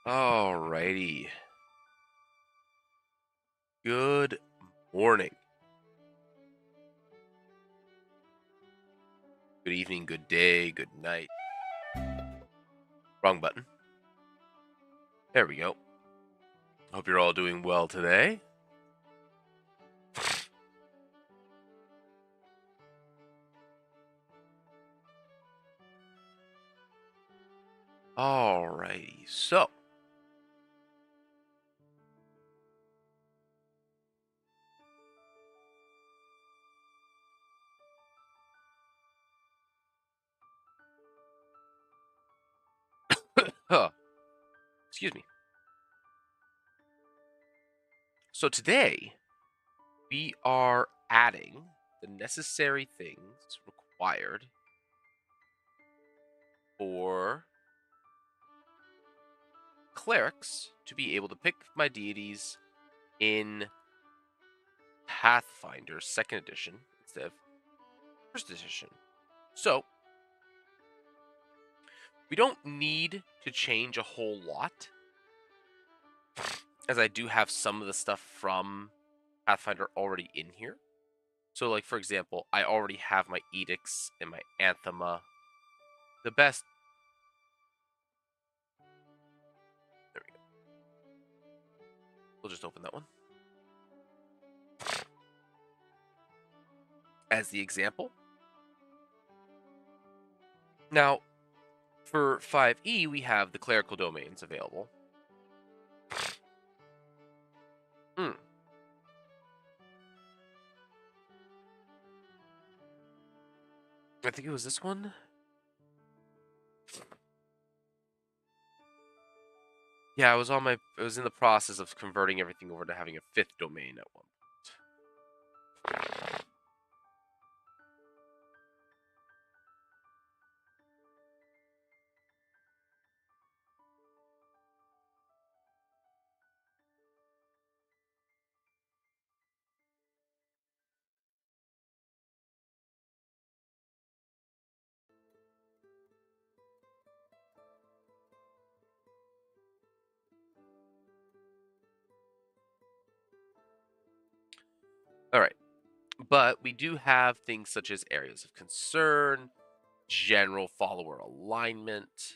Alrighty. Good morning. Good evening, good day, good night. Wrong button. There we go. Hope you're all doing well today. Alrighty. So, huh, excuse me. So today we are adding the necessary things required for clerics to be able to pick my deities in Pathfinder 2nd edition instead of 1st edition. So, we don't need to change a whole lot, as I do have some of the stuff from Pathfinder already in here. So, like, for example, I already have my edicts and my anthema. The best. There we go. We'll just open that one as the example. Now, for 5e, we have the clerical domains available. I think it was this one. Yeah, I was in the process of converting everything over to having a 5th domain at one point. All right. But we do have things such as areas of concern, general follower alignment,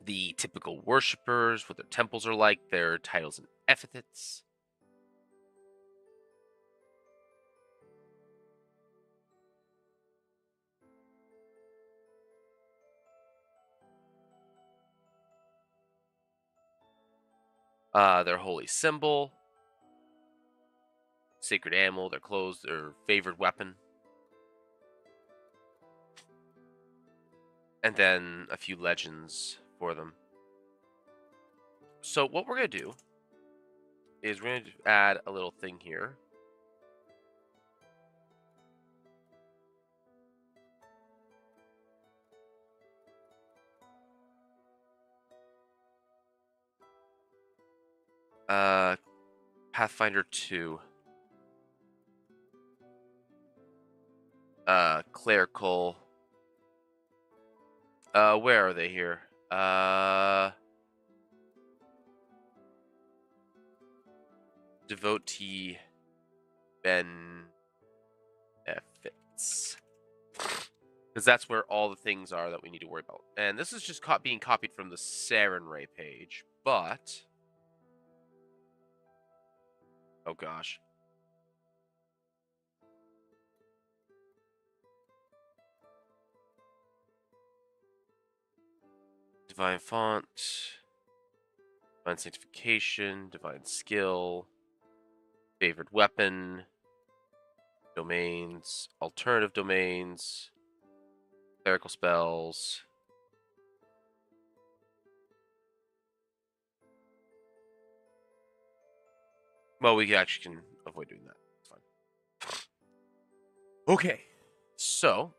the typical worshippers, what their temples are like, their titles and epithets. Their holy symbol, sacred animal, their clothes, their favorite weapon, and then a few legends for them. So what we're going to do is we're going to add a little thing here. Pathfinder 2. Clerical. Where are they here? Devotee benefits. Because that's where all the things are that we need to worry about. And this is just being copied from the Sarenrae page, but... Oh gosh. Divine font, divine sanctification, divine skill, favorite weapon, domains, alternative domains, clerical spells. Well, we actually can avoid doing that. It's fine. Okay, so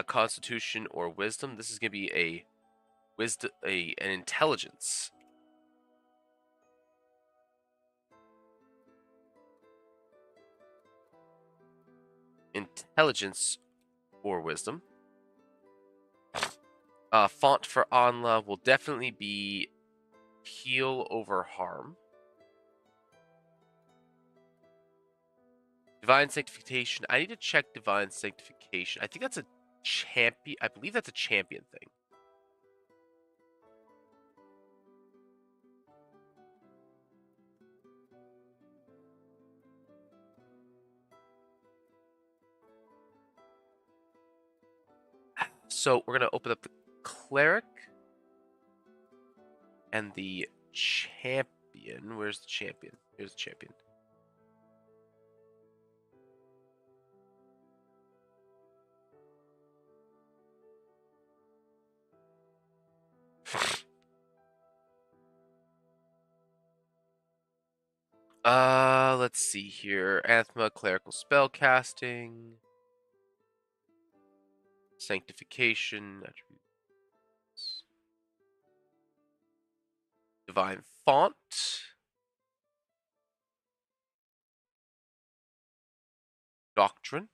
Constitution or Wisdom. This is going to be a wisdom, an intelligence. intelligence or wisdom. Font for Anla will definitely be heal over harm. Divine Sanctification. I need to check Divine Sanctification. I think that's a champion. I believe that's a champion thing. So we're going to open up the Cleric and the Champion. Where's the Champion? Here's the Champion. Let's see here. Anathema, Clerical Spellcasting, Sanctification, Attributes, Divine Font, Doctrine,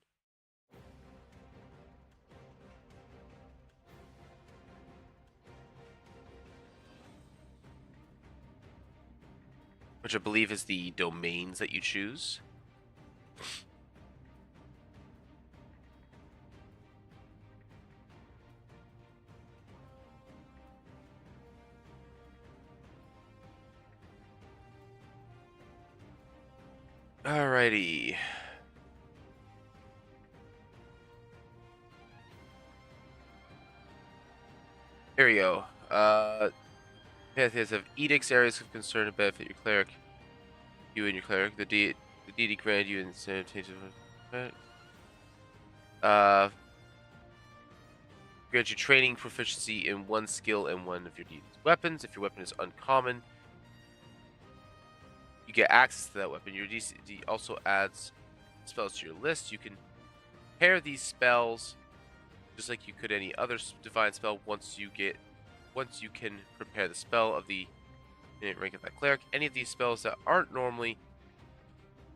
which I believe is the domains that you choose. Alrighty. Here we go. Pantheons have edicts, areas of concern to benefit your cleric. You and your cleric. The deity grant you incentive. Grant you training proficiency in one skill and one of your deity's weapons. If your weapon is uncommon, you get access to that weapon. Your deity also adds spells to your list. You can pair these spells just like you could any other divine spell once you can prepare the spell of the rank of that cleric. Any of these spells that aren't normally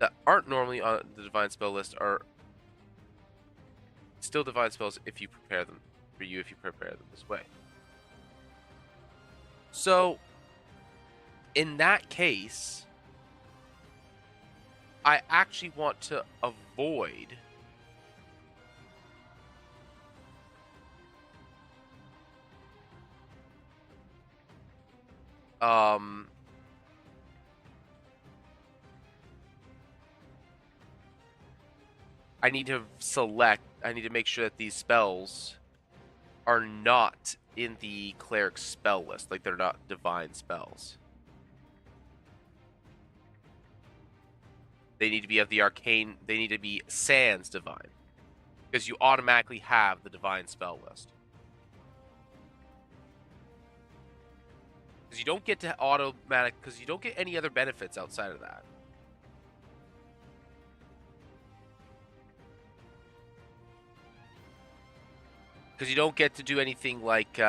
on the divine spell list are still divine spells if you prepare them this way. So in that case, I actually want to avoid I need to make sure that these spells are not in the cleric spell list, like they're not divine spells. They need to be of the arcane, they need to be sans divine, because you automatically have the divine spell list. Because you don't get because you don't get any other benefits outside of that. Because you don't get to do anything like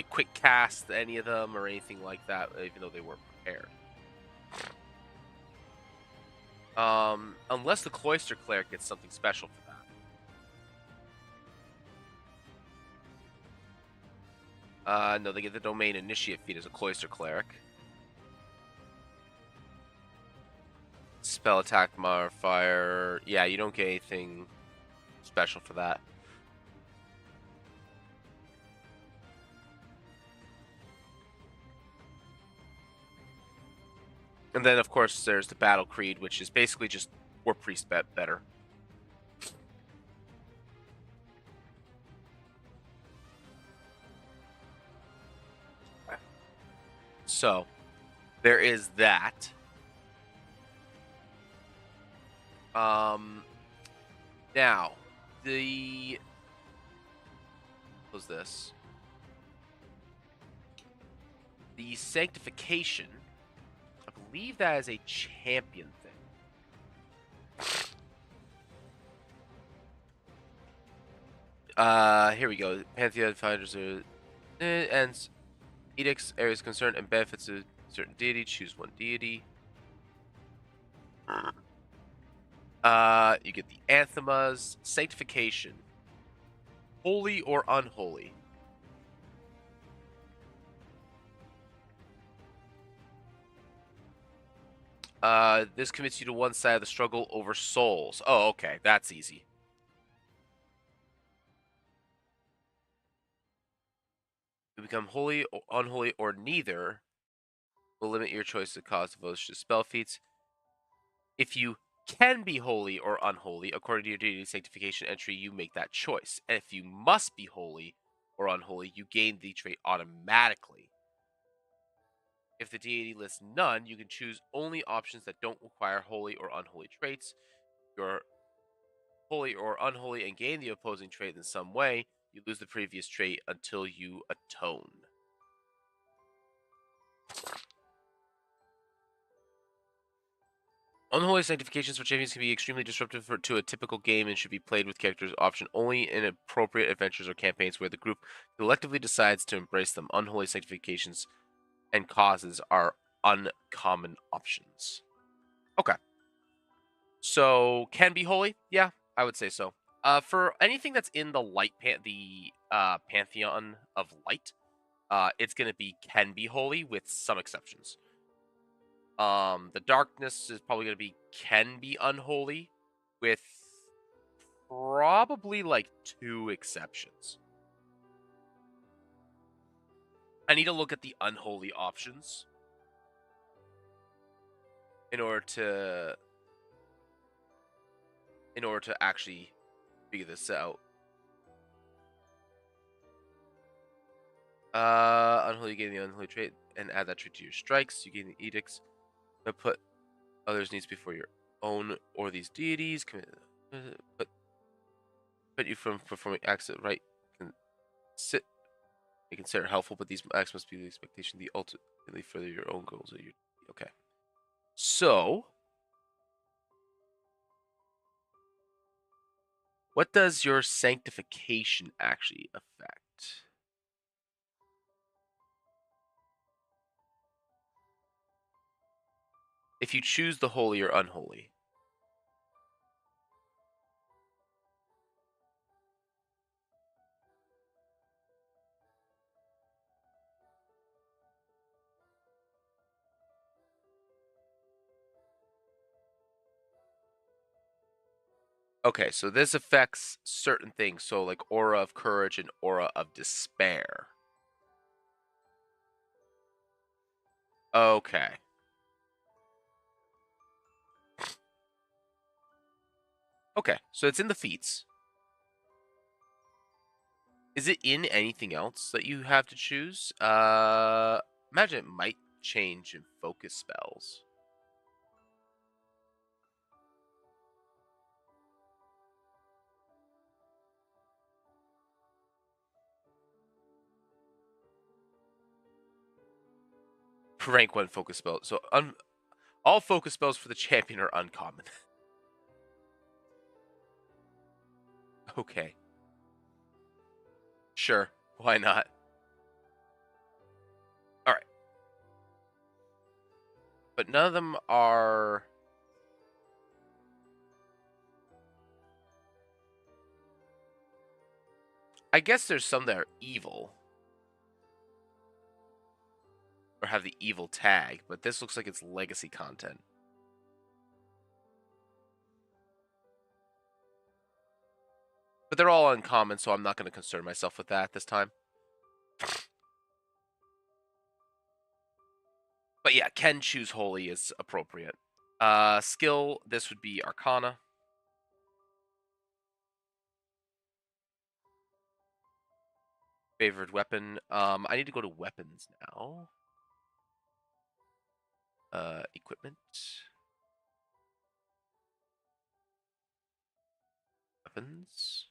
quick cast any of them or anything like that, even though they weren't prepared. Unless the Cloister Cleric gets something special for that. No, they get the Domain Initiate feat as a Cloister Cleric. Spell attack modifier. Yeah, you don't get anything special for that. And then, of course, there's the Battle Creed, which is basically just War Priest better. So, there is that. Now, what was this? The Sanctification, I believe that is a champion thing. Here we go. Pantheon finders are and edicts, areas concerned, and benefits of certain deity. Choose one deity. You get the anathemas, sanctification, holy or unholy. This commits you to one side of the struggle over souls. Oh, okay, that's easy. You become holy or unholy or neither. Will limit your choice to cause devotion to spell feats. If you can be holy or unholy, according to your deity sanctification entry, you make that choice. And if you must be holy or unholy, you gain the trait automatically. If the deity lists none, you can choose only options that don't require holy or unholy traits. If you're holy or unholy and gain the opposing trait in some way, you lose the previous trait until you atone. Unholy sanctifications for champions can be extremely disruptive to a typical game and should be played with characters option only in appropriate adventures or campaigns where the group collectively decides to embrace them. Unholy sanctifications and causes are uncommon options. Okay. So can be holy? Yeah, I would say so. For anything that's in the pantheon of light, it's gonna be can be holy with some exceptions. The darkness is probably gonna be can be unholy with probably like 2 exceptions. I need to look at the unholy options in order to actually figure this out. Unholy, you gain the unholy trait and add that trait to your strikes. You gain the edicts. Put others' needs before your own or these deities. Put you from performing acts that right can sit. They consider helpful, but these acts must be the expectation the ultimately further your own goals. Or your okay. So, what does your sanctification actually affect? If you choose the holy or unholy. Okay, so this affects certain things. So, like aura of courage and aura of despair. Okay. Okay, so it's in the feats. Is it in anything else that you have to choose? Imagine it might change in focus spells. Rank 1 focus spell. So all focus spells for the champion are uncommon. Okay. Sure. Why not? All right. But none of them are. I guess there's some that are evil. Or have the evil tag, but this looks like it's legacy content. But they're all uncommon, so I'm not going to concern myself with that this time. But yeah, can choose holy is appropriate. Skill, this would be Arcana. Favored weapon. I need to go to weapons now. Equipment. Weapons.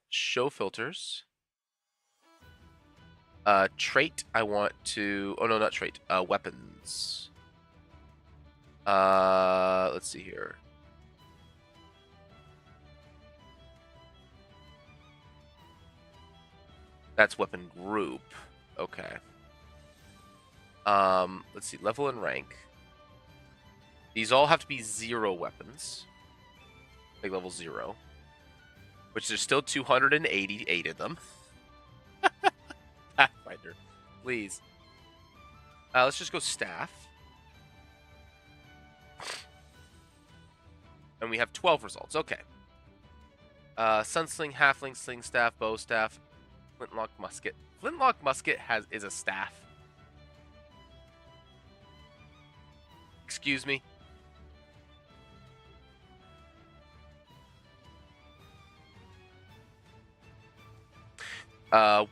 Show filters. Trait. I want to. Oh no, not trait. Weapons. Let's see here. That's weapon group. Okay. Let's see, level and rank. These all have to be 0 weapons. Like level 0. Which there's still 288 of them. Pathfinder, please. Let's just go staff. And we have 12 results. Okay. Sunsling, halfling, sling staff, bow staff, flintlock musket. Flintlock musket is a staff. Excuse me.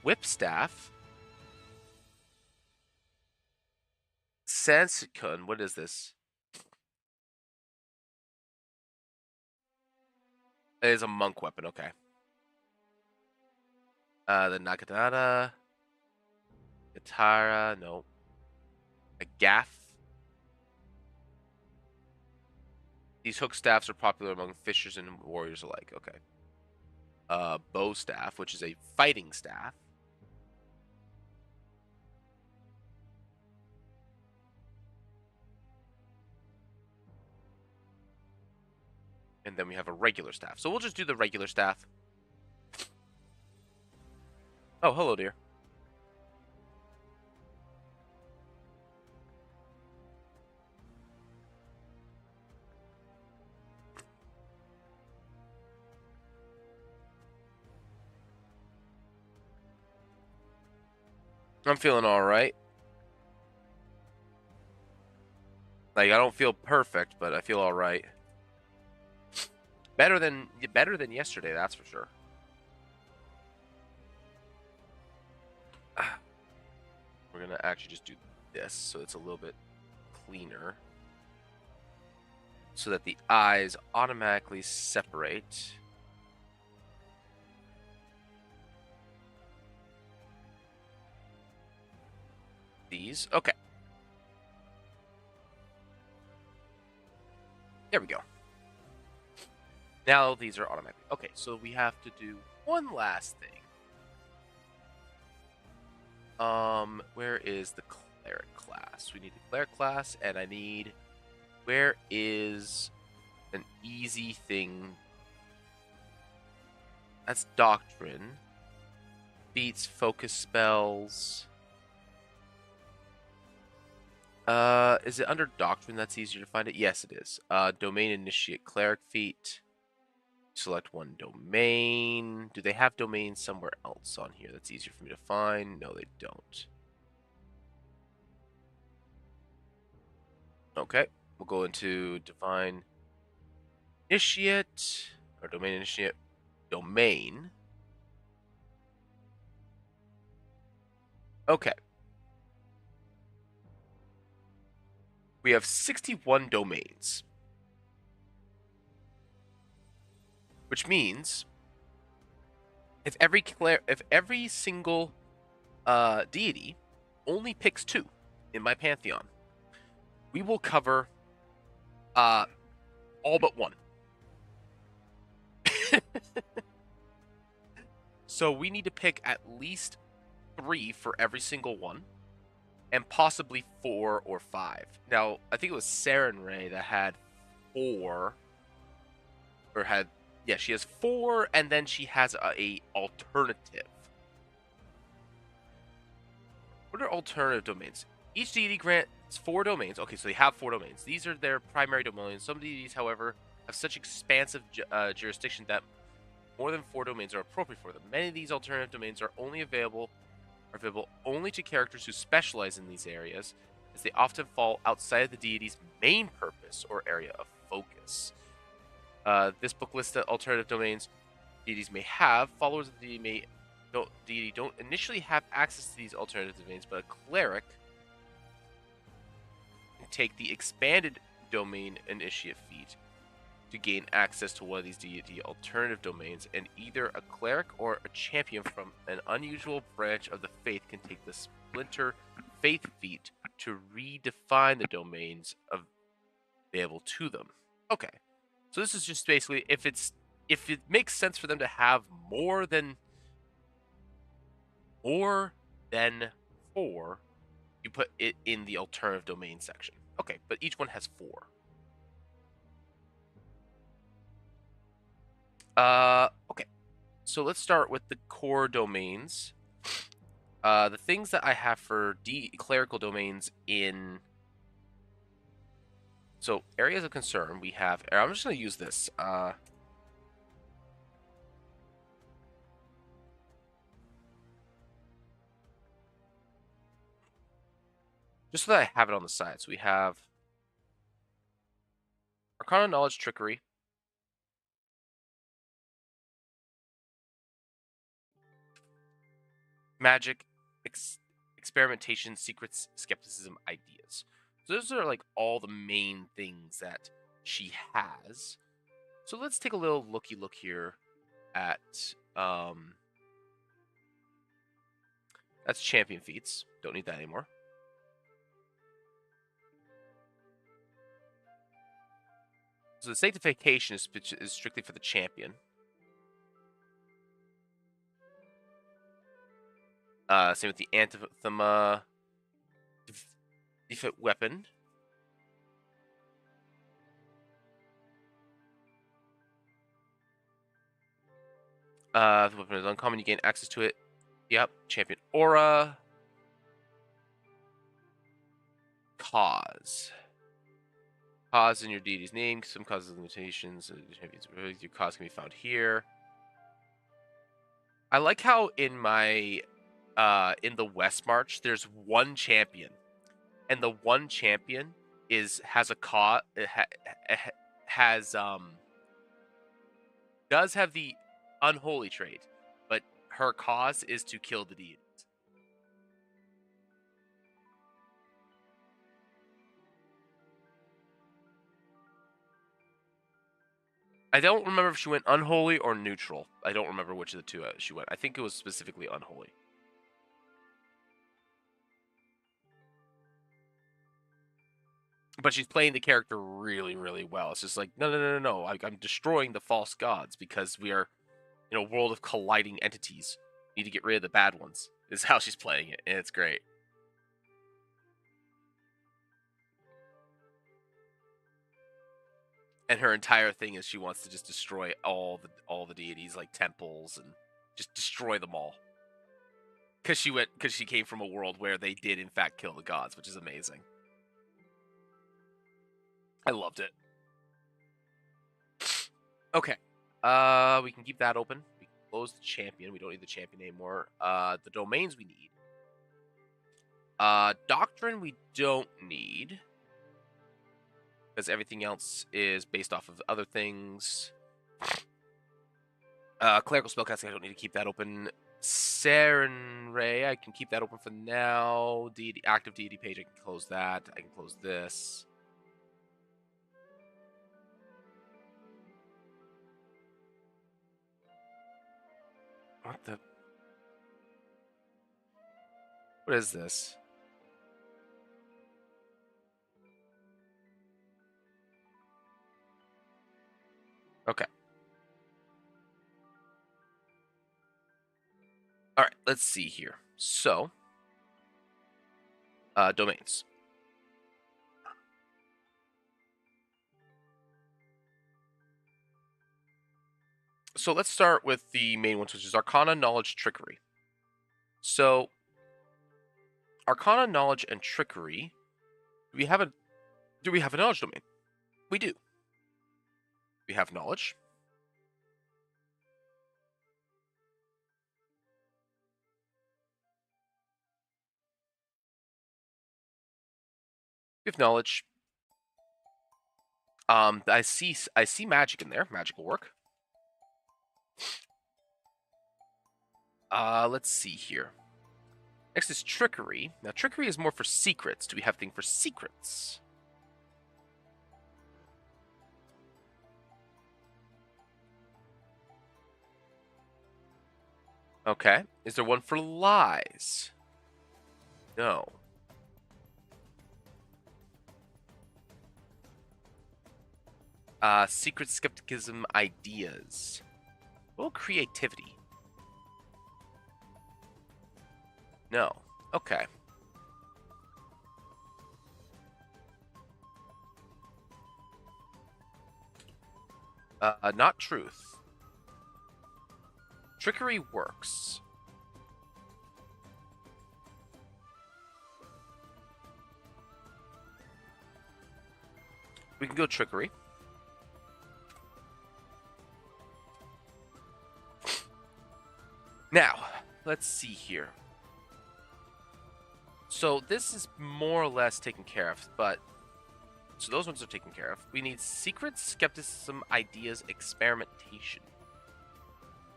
Whip staff. Sanskun, what is this? It is a monk weapon, okay. The Nagadata. Katara, no. A gaff. These hook staffs are popular among fishers and warriors alike, okay. Bow staff, which is a fighting staff. And then we have a regular staff. So we'll just do the regular staff. Oh, hello, dear. I'm feeling all right. Like, I don't feel perfect, but I feel all right. Better than yesterday, that's for sure. We're gonna actually just do this, so it's a little bit cleaner, so that the eyes automatically separate. These, okay. There we go. Now these are automatic. Okay, so we have to do one last thing. Where is the cleric class? We need the cleric class, and I need... Where is an easy thing? That's doctrine. Beats, focus spells. Is it under doctrine that's easier to find it? Yes, it is. Domain initiate cleric feat. Select one domain. Do they have domains somewhere else on here that's easier for me to find? No, they don't. Okay, we'll go into divine initiate, or domain initiate, domain. Okay. We have 61 domains. Which means if every single deity only picks 2 in my Pantheon, we will cover all but 1. So we need to pick at least 3 for every single one, and possibly 4 or 5. Now, I think it was Sarenrae that had 4, or had... Yeah, she has 4, and then she has a alternative. What are alternative domains? Each deity grants 4 domains. Okay, so they have 4 domains. These are their primary domains. Some deities, however, have such expansive jurisdiction that more than 4 domains are appropriate for them. Many of these alternative domains are available only to characters who specialize in these areas, as they often fall outside of the deity's main purpose or area of focus. This book lists the alternative domains deities may have. Followers of the deity don't initially have access to these alternative domains, but a cleric can take the expanded domain initiate feat to gain access to one of these deity alternative domains, and either a cleric or a champion from an unusual branch of the faith can take the splinter faith feat to redefine the domains available to them. Okay. So this is just basically if it makes sense for them to have more than 4, You put it in the alternative domain section. Okay, but each one has 4. Okay. So let's start with the core domains. The things that I have for clerical domains in... So, areas of concern, we have... I'm just going to use this. Just so that I have it on the side. So we have Arcana, Knowledge, Trickery. Magic, Experimentation, Secrets, Skepticism, Ideas. So those are like all the main things that she has. So let's take a little looky look here at that's champion feats. Don't need that anymore. So the sanctification is strictly for the champion. Same with the Anthema defeat weapon. If the weapon is uncommon, you gain access to it. Yep. Champion aura. Cause. Cause in your deity's name. Some causes limitations. Your cause can be found here. I like how in my in the West March there's one champion, and the one champion has a cause. Does have the unholy trait, but her cause is to kill the deities. I don't remember if she went unholy or neutral. I don't remember which of the two she went. I think it was specifically unholy. But she's playing the character really, really well. It's just like, no. I'm destroying the false gods because we are in a world of colliding entities. Need to get rid of the bad ones. Is how she's playing it, and it's great. And her entire thing is she wants to just destroy all the deities, like temples, and just destroy them all. Because she came from a world where they did in fact kill the gods, which is amazing. I loved it. Okay. We can keep that open. We can close the champion. We don't need the champion anymore. The domains we need. Doctrine we don't need. Because everything else is based off of other things. Clerical spellcasting, I don't need to keep that open. Saren Ray, I can keep that open for now. Deity, active deity page, I can close that. I can close this. What the? What is this? Okay. All right, let's see here. So, domains. So let's start with the main ones, which is Arcana, Knowledge, Trickery. So, Arcana, Knowledge, and Trickery. Do we have a knowledge domain? We do. We have knowledge. We have knowledge. I see magic in there. Magic will work. Let's see here. Next is trickery. Now, trickery is more for secrets. Do we have anything for secrets? Okay. Is there one for lies? No. Secret skepticism ideas. Well, creativity. No. Okay. Not truth. Trickery works. We can go trickery. Now, let's see here. So this is more or less taken care of, but so those ones are taken care of. We need secrets, skepticism, ideas, experimentation.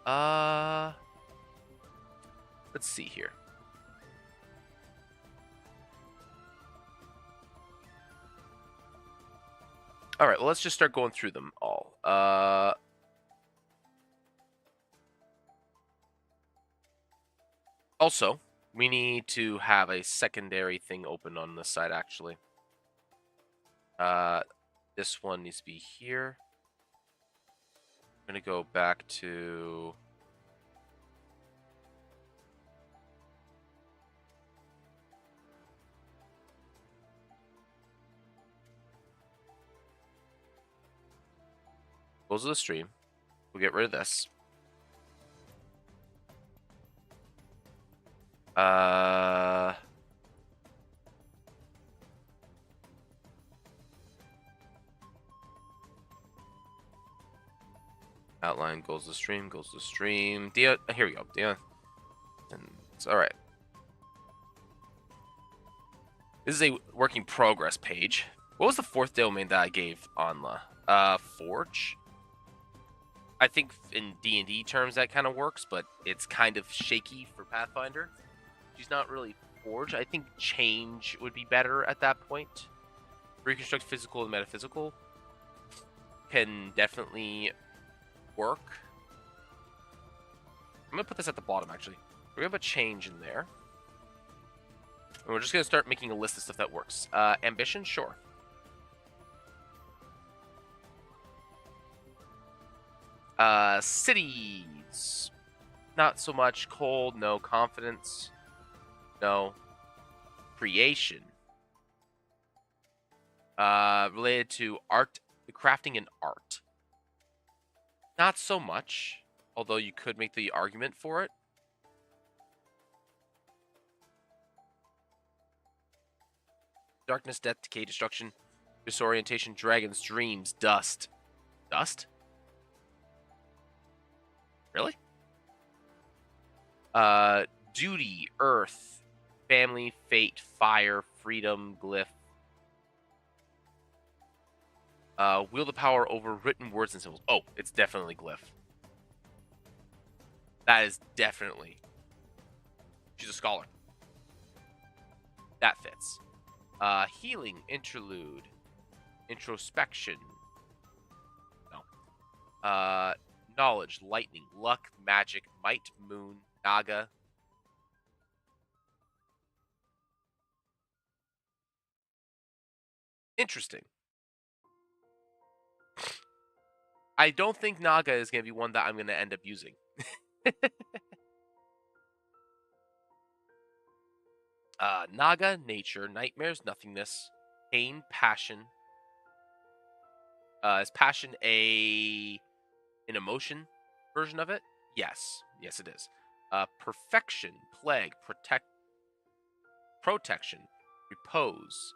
Let's see here. All right, well, let's just start going through them all. Also, we need to have a secondary thing open on this side, actually. This one needs to be here. I'm going to go back to... Close the stream. We'll get rid of this. Outline goes to stream, goes to stream. Here we go. And it's all right. This is a work in progress page. What was the fourth domain that I gave Anla? Forge. I think in D&D terms that kind of works, but it's kind of shaky for Pathfinder. She's not really Forge. I think change would be better at that point. Reconstruct physical and metaphysical can definitely work. I'm going to put this at the bottom, actually. We're going to put change in there. And we're just going to start making a list of stuff that works. Ambition? Sure. Cities. Not so much. Cold, no. Confidence, no. Creation. Related to art, crafting and art. Not so much, although you could make the argument for it. Darkness, death, decay, destruction, disorientation, dragons, dreams, dust. Dust? Really? Duty, earth, family, fate, fire, freedom, glyph. Wield the power over written words and symbols. Oh, it's definitely glyph. That is definitely. She's a scholar. That fits. Healing, interlude, introspection. No. Knowledge, lightning, luck, magic, might, moon, naga. Interesting. I don't think naga is going to be one that I'm going to end up using. Naga, nature, nightmares, nothingness, pain, passion. Is passion an emotion version of it? Yes. Yes, it is. Perfection, plague, protection, repose,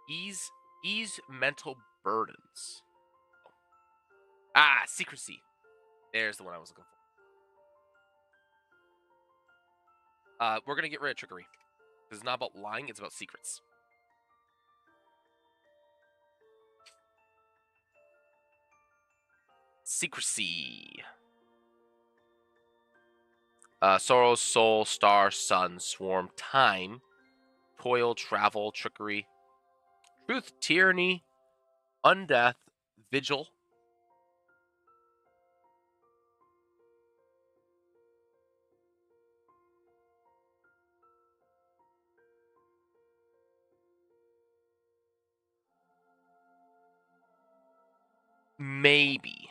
ease mental burdens. Secrecy. There's the one I was looking for. We're going to get rid of trickery. It's not about lying, it's about secrets. Secrecy. Sorrow, soul, star, sun, swarm, time, toil, travel, trickery, truth, tyranny, undeath, vigil. Maybe.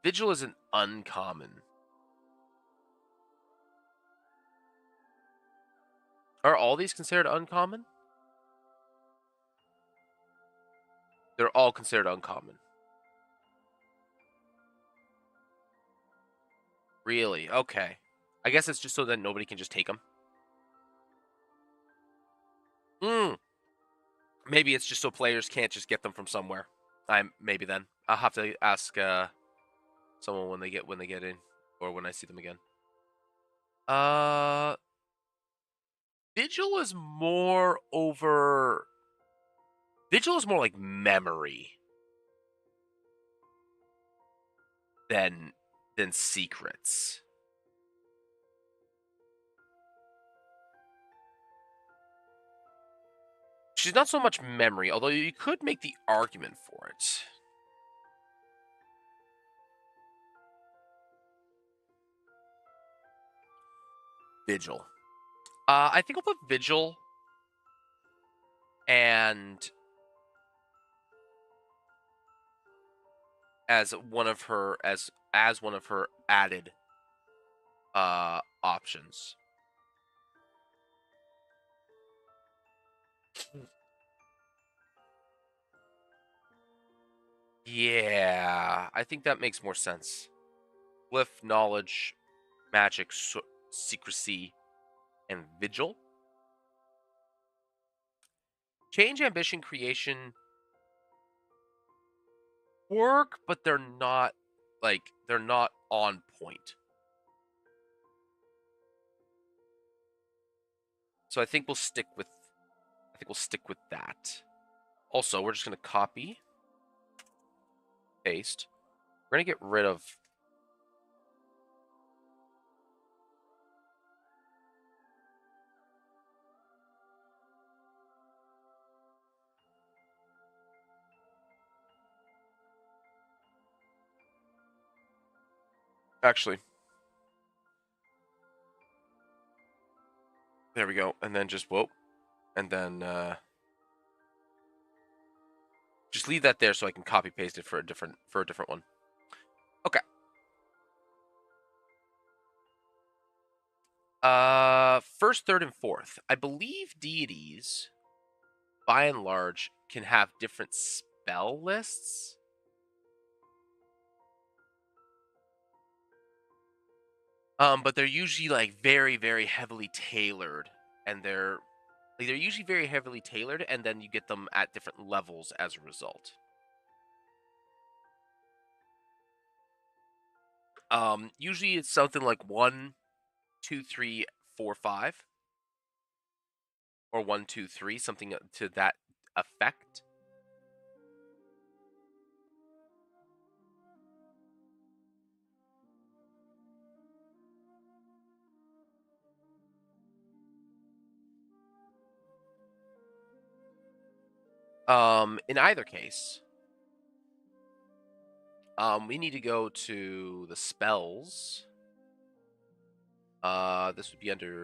Vigil is an uncommon. Are all these considered uncommon? all considered uncommon. Really? Okay. I guess it's just so that nobody can just take them. Maybe it's just so players can't just get them from somewhere. Maybe then I'll have to ask someone when they get in, or when I see them again. Vigil is more over. Vigil is more like memory than secrets. She's not so much memory, although you could make the argument for it. Vigil. I think I'll put Vigil and as one of her added options. Yeah, I think that makes more sense. Glyph, knowledge, magic, secrecy, and vigil. Change, ambition, creation work, but they're not on point. So I think we'll stick with that. Also, we're just gonna copy, paste. We're gonna get rid of actually. There we go. And then just whoa. And then just leave that there so I can copy paste it for a different one. Okay. First, third, and fourth. I believe deities, by and large, can have different spell lists. But they're usually like very, very heavily tailored, and they're usually very heavily tailored, and then you get them at different levels as a result. Usually it's something like 1, 2, 3, 4, 5, or 1, 2, 3, something to that effect. In either case, we need to go to the spells. This would be under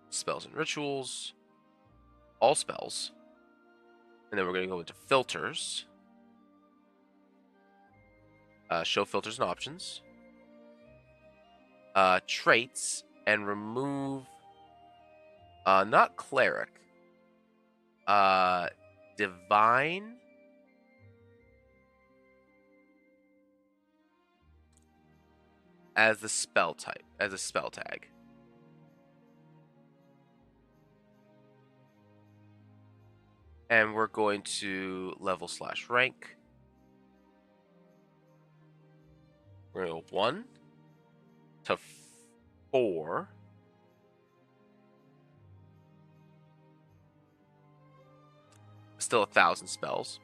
spells and rituals, all spells, and then we're going to go into filters, show filters and options, traits, and remove not cleric, divine, as the spell type, as a spell tag. And we're going to level/rank. We're going to go 1 to 4. Still 1,000 spells.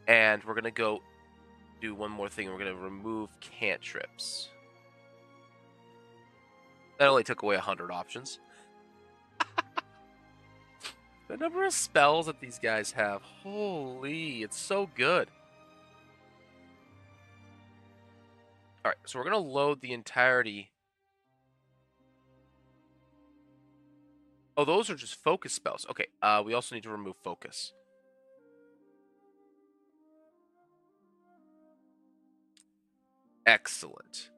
And we're going to go do one more thing. We're going to remove cantrips. That only took away 100 options. The number of spells that these guys have, holy, it's so good. All right, so we're going to load the entirety. Oh, those are just focus spells. Okay, we also need to remove focus. Excellent.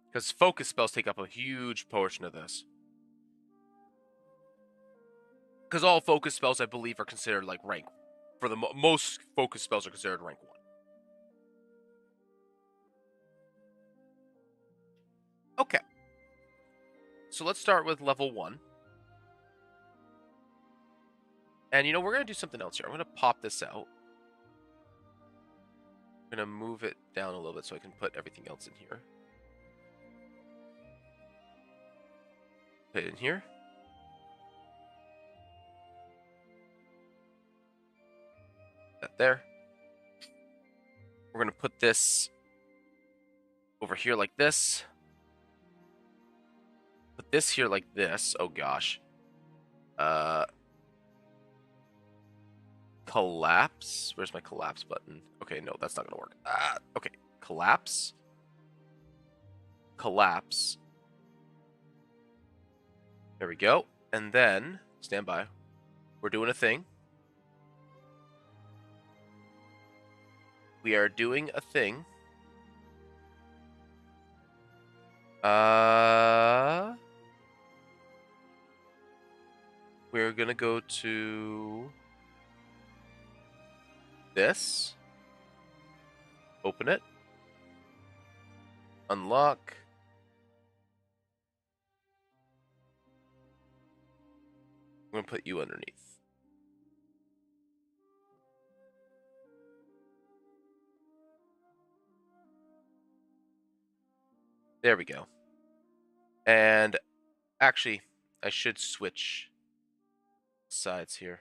Because focus spells take up a huge portion of this. Because all focus spells, I believe, are considered like rank. For the most focus spells are considered rank 1. Okay. So let's start with level 1. And, we're going to do something else here. I'm going to pop this out. I'm going to move it down a little bit so I can put everything else in here. Put it in here. That there. We're going to put this over here like this. Put this here like this. Oh, gosh. Collapse. Where's my collapse button? Okay, no, that's not going to work. Okay. Collapse. Collapse. There we go. And then, stand by. We're doing a thing. We are doing a thing. We're going to go to this. Open it. Unlock. I'm going to put you underneath. There we go. And actually, I should switch sides here.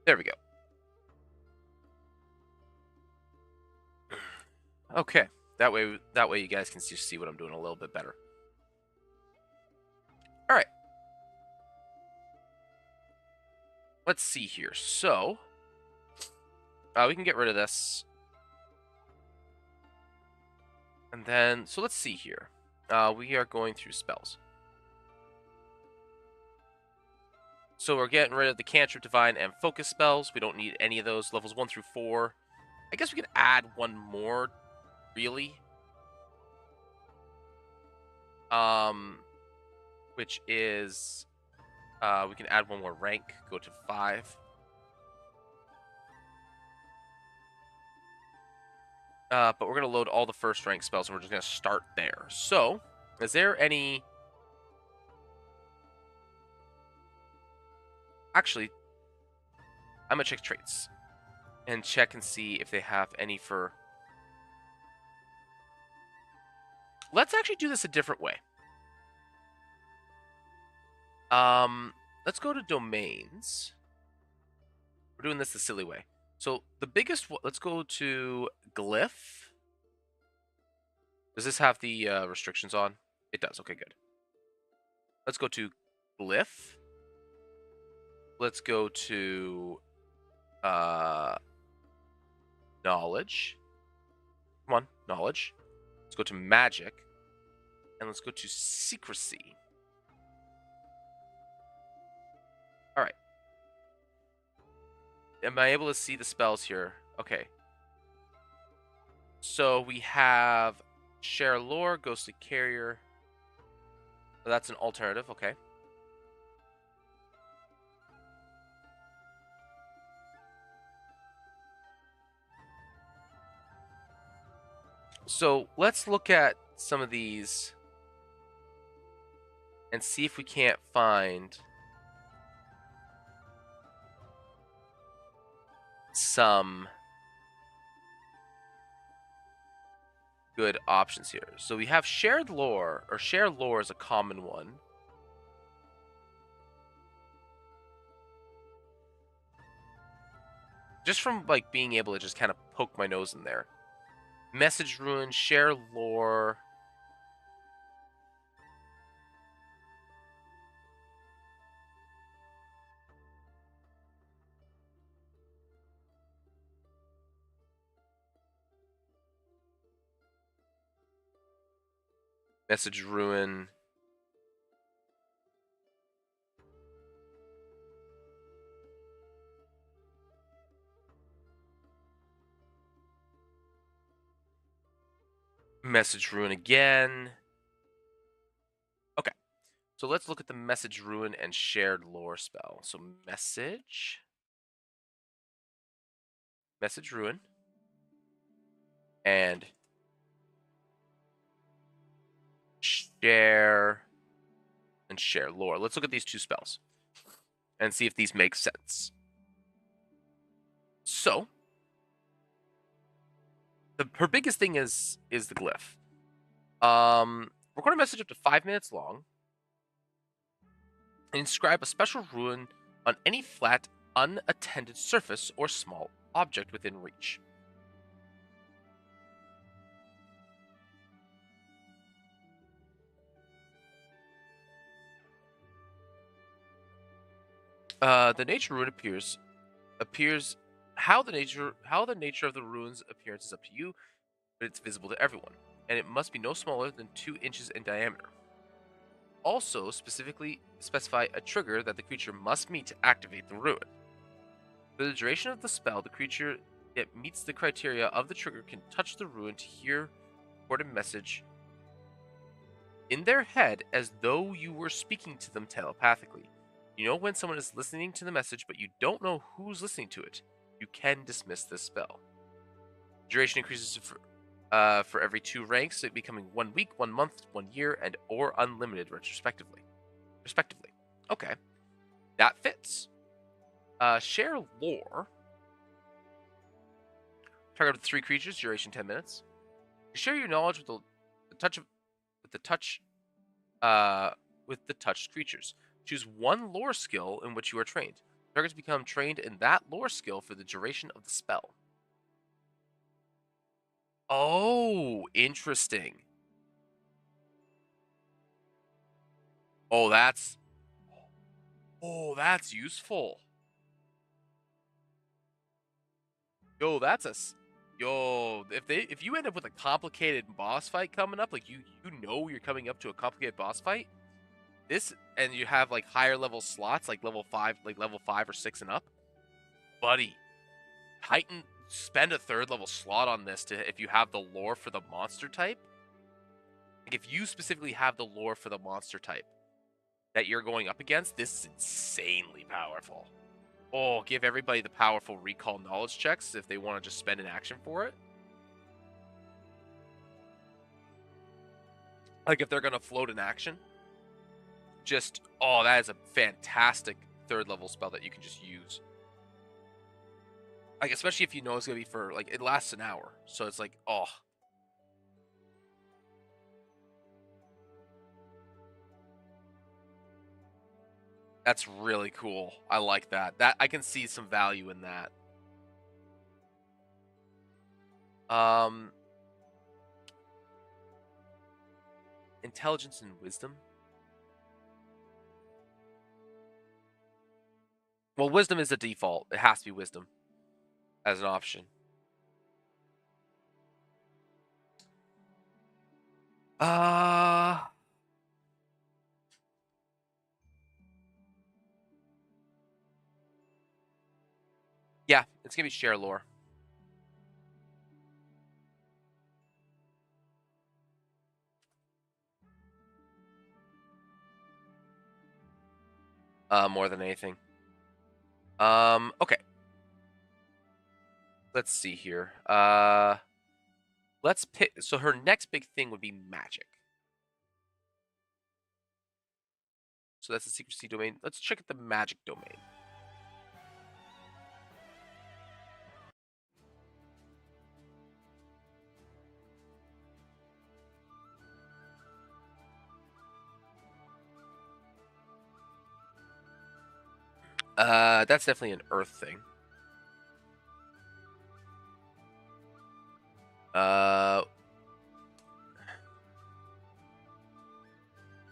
There we go. Okay. That way you guys can just see what I'm doing a little bit better. All right. Let's see here. So, we can get rid of this. And then, so let's see here. We are going through spells. So we're getting rid of the Cantrip, Divine, and Focus spells. We don't need any of those. Levels 1 through 4. I guess we could add one more, really. Which is, we can add one more rank, go to 5. But we're going to load all the first rank spells, and we're just going to start there. So, is there any... Actually, I'm going to check traits. And check and see if they have any for... Let's actually do this a different way. Let's go to domains. We're doing this the silly way. So the biggest, let's go to glyph. Does this have the restrictions on? It does. Okay, good. Let's go to glyph. Let's go to knowledge. Come on, knowledge. Let's go to magic. And let's go to secrecy. All right. Am I able to see the spells here? Okay. So we have Share Lore, Ghostly Carrier. Oh, that's an alternative. Okay. So let's look at some of these and see if we can't find some good options here. So we have Shared Lore, or Share Lore is a common one. Just from like being able to just kind of poke my nose in there. Message Ruin, Share Lore. Message Ruin. Message rune again. Okay. So let's look at the message rune and shared lore spell. So message rune, and share lore. Let's look at these two spells and see if these make sense. So her biggest thing is the glyph. Record a message up to 5 minutes long and inscribe a special rune on any flat, unattended surface or small object within reach. The nature rune appears how the nature of the rune's appearance is up to you, but it's visible to everyone, and it must be no smaller than 2 inches in diameter. Also, specifically specify a trigger that the creature must meet to activate the rune. For the duration of the spell, the creature that meets the criteria of the trigger can touch the rune to hear record a message in their head as though you were speaking to them telepathically. You know when someone is listening to the message, but you don't know who's listening to it. You can dismiss this spell. Duration increases for every 2 ranks, it becoming 1 week, 1 month, 1 year, and or unlimited respectively. Okay, that fits. Share lore. Target up to 3 creatures. Duration 10 minutes. Share your knowledge with the touched creatures. Choose 1 lore skill in which you are trained. Targets become trained in that lore skill for the duration of the spell. Oh, interesting. Oh, that's useful. Yo, if you end up with a complicated boss fight coming up, like you know you're coming up to a complicated boss fight, this, and you have like higher level slots, like level 5 or 6 and up, buddy, spend a 3rd level slot on this if you have the lore for the monster type. Like if you specifically have the lore for the monster type that you're going up against, this is insanely powerful. Oh, give everybody the powerful recall knowledge checks if they want to just spend an action for it. Like if they're going to float an action. That is a fantastic 3rd level spell that you can just use. Like, especially if you know it's going to be for, like, it lasts an hour. So it's like, oh. That's really cool. I like that. I can see some value in that. Intelligence and wisdom. Well, wisdom is the default. It has to be wisdom as an option. Yeah, it's gonna be share lore. More than anything. Okay. Let's see here. Let's pick. So her next big thing would be magic. So that's the secrecy domain. Let's check out the magic domain. That's definitely an earth thing.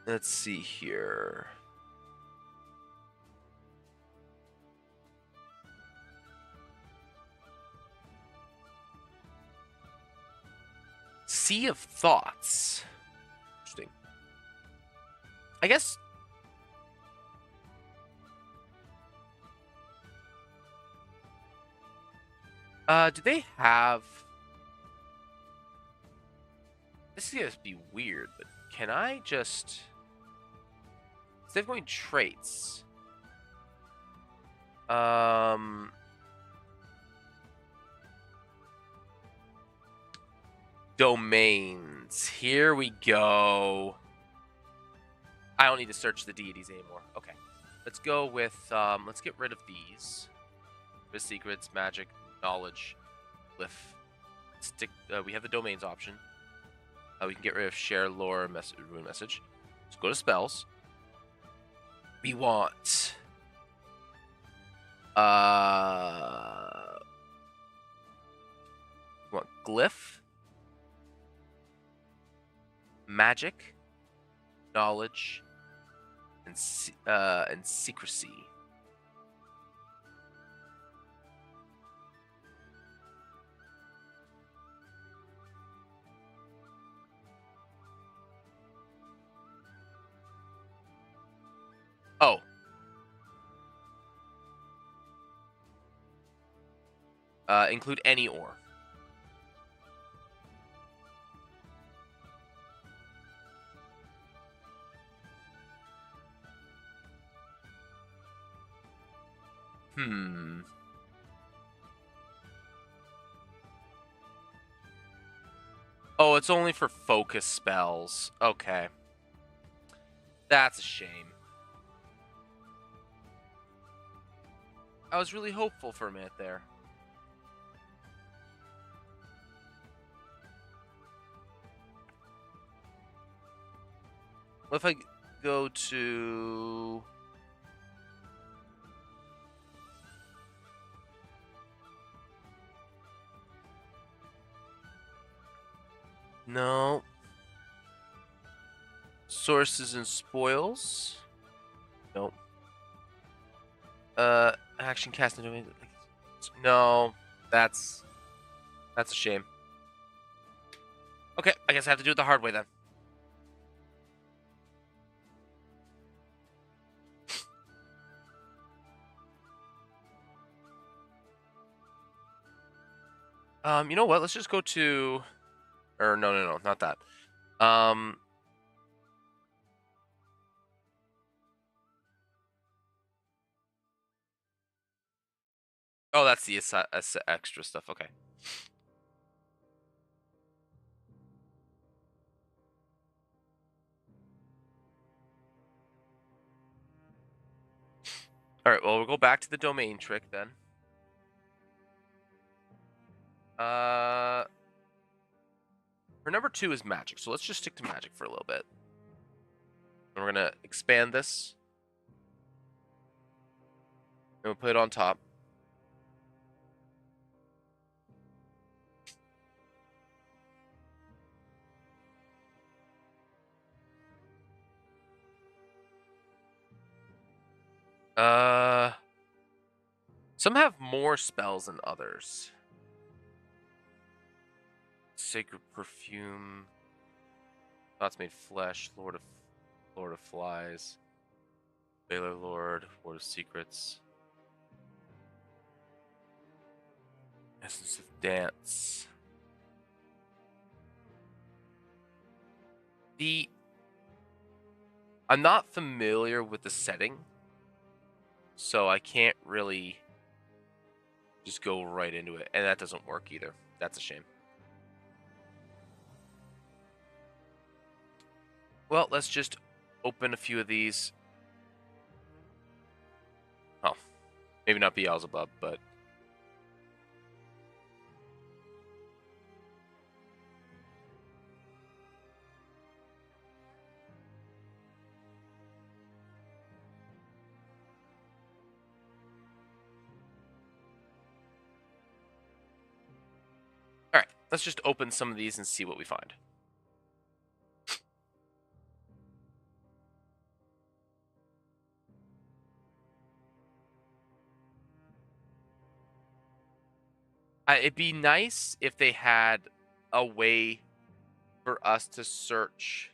Let's see here. Sea of Thoughts. Interesting. I guess. Do they have This is gonna be weird, but can I just, instead of going traits, domains. Here we go. I don't need to search the deities anymore. Okay, let's go with let's get rid of these. The secrets, magic, knowledge, glyph. Stick. We have the domains option. We can get rid of share, lore, rune message. Let's go to spells. We want glyph, magic, knowledge, and secrecy. Oh. Include any ore. Oh, it's only for focus spells. Okay. That's a shame. I was really hopeful for a minute there. What if I go to... No. Sources and spoils. Nope. Action cast and domain. No, that's a shame. Okay, I guess I have to do it the hard way then. You know what? Let's just go to, or no, not that. Oh, that's the extra stuff. Okay. All right. Well, we'll go back to the domain trick then. Her number 2 is magic, so let's just stick to magic for a little bit. And we're gonna expand this, and we'll put it on top. Some have more spells than others. Sacred perfume. Thoughts made flesh. Lord of flies. Baylor Lord. Lord of secrets. Essence of dance. I'm not familiar with the setting, so I can't really just go right into it, and that doesn't work either. That's a shame. Well, let's just open a few of these. Oh, maybe not Beelzebub, but... Alright, let's just open some of these and see what we find. It'd be nice if they had a way for us to search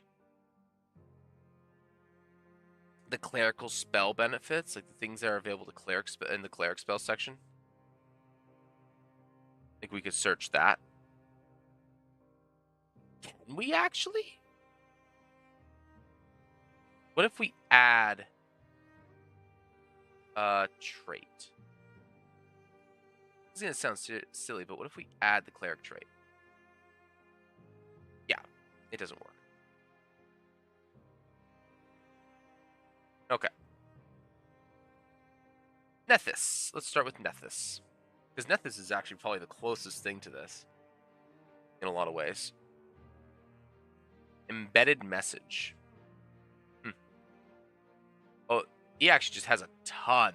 the clerical spell benefits, like the things that are available to clerics in the cleric spell section. I think we could search that. Can we actually? What if we add a trait? It's gonna sound silly, but what if we add the cleric trait? Yeah, it doesn't work. Okay. Nethys. Let's start with Nethys. Because Nethys is actually probably the closest thing to this in a lot of ways. Embedded message. Oh, he actually just has a ton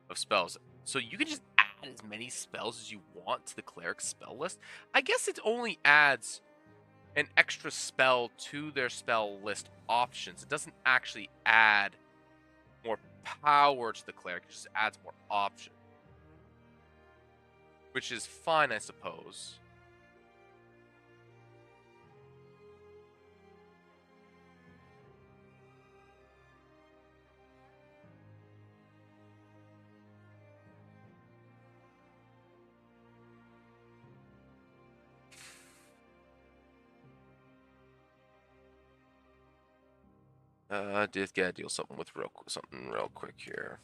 of spells. So you can just add as many spells as you want to the cleric spell list. I guess it only adds an extra spell to their spell list options. It doesn't actually add more power to the cleric. It just adds more options. Which is fine, I suppose. Just gotta deal something real quick here.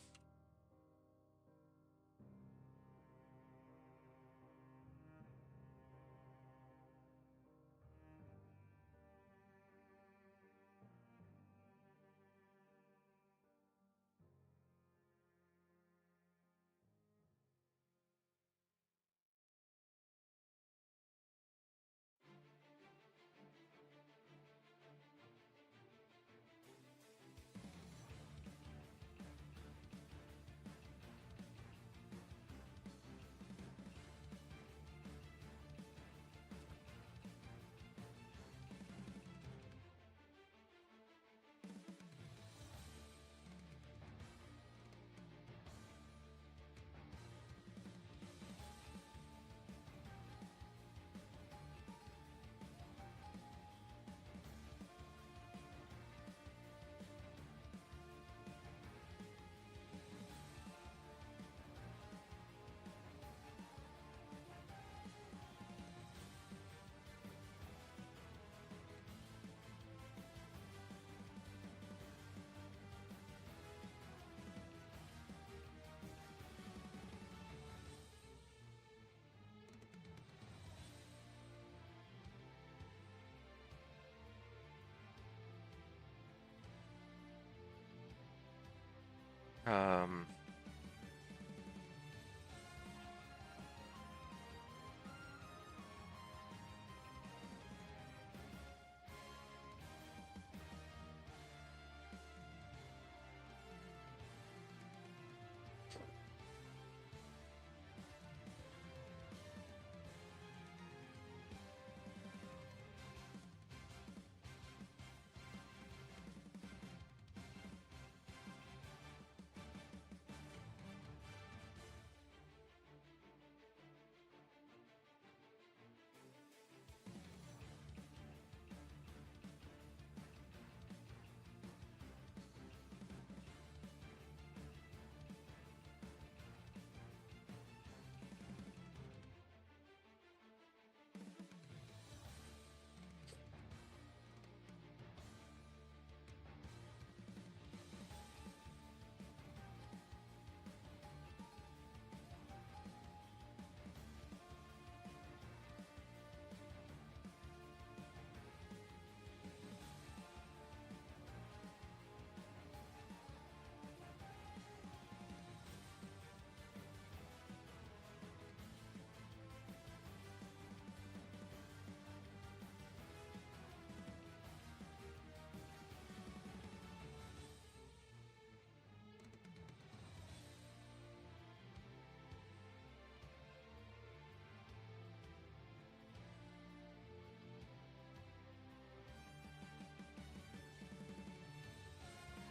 Um,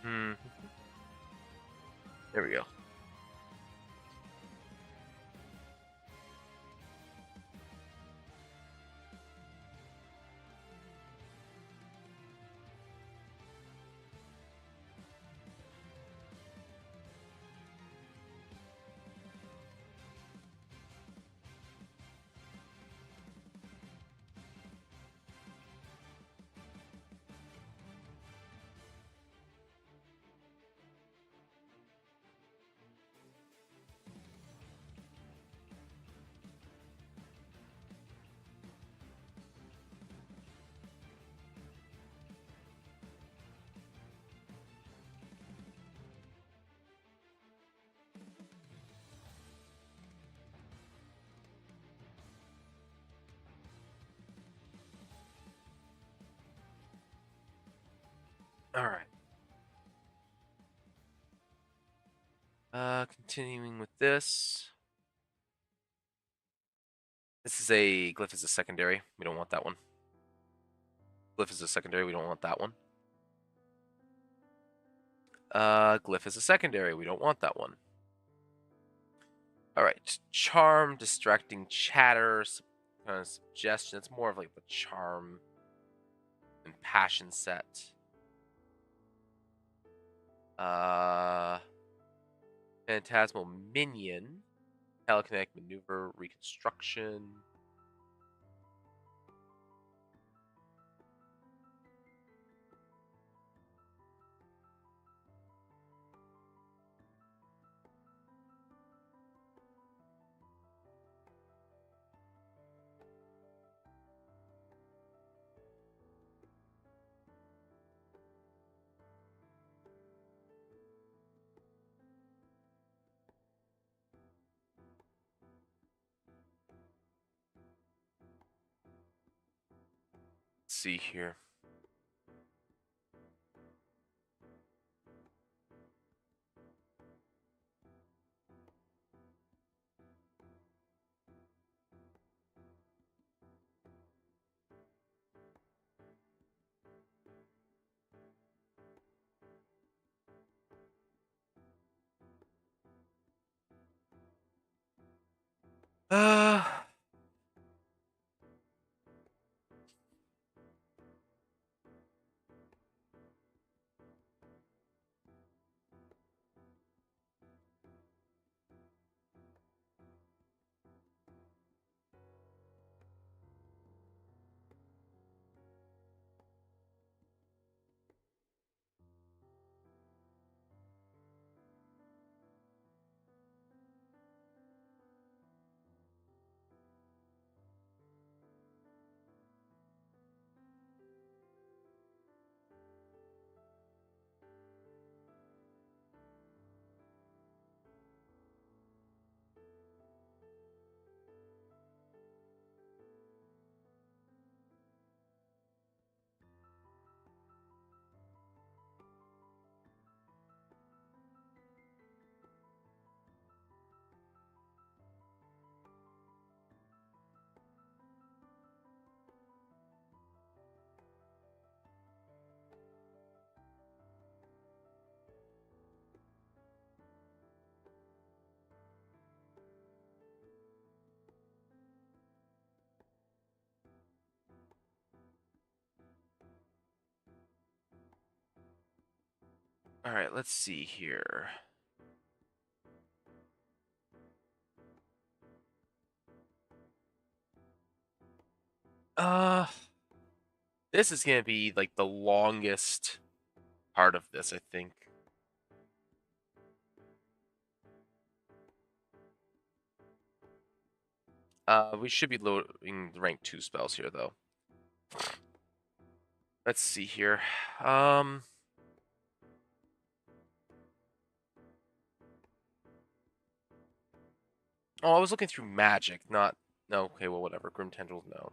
hmm. There we go. All right. Continuing with this. This is a glyph is a secondary. We don't want that one. Glyph is a secondary. We don't want that one. Glyph is a secondary. We don't want that one. All right. Charm, distracting chatter, kind of suggestion. It's more of like the charm and passion set. Phantasmal minion, telekinetic maneuver, reconstruction. Let's see here. Uh, all right, let's see here. Uh, this is gonna be like the longest part of this, I think. We should be loading the rank 2 spells here, though. Let's see here. Oh, I was looking through magic, not... No, okay, well, whatever. Grim Tendrils, no.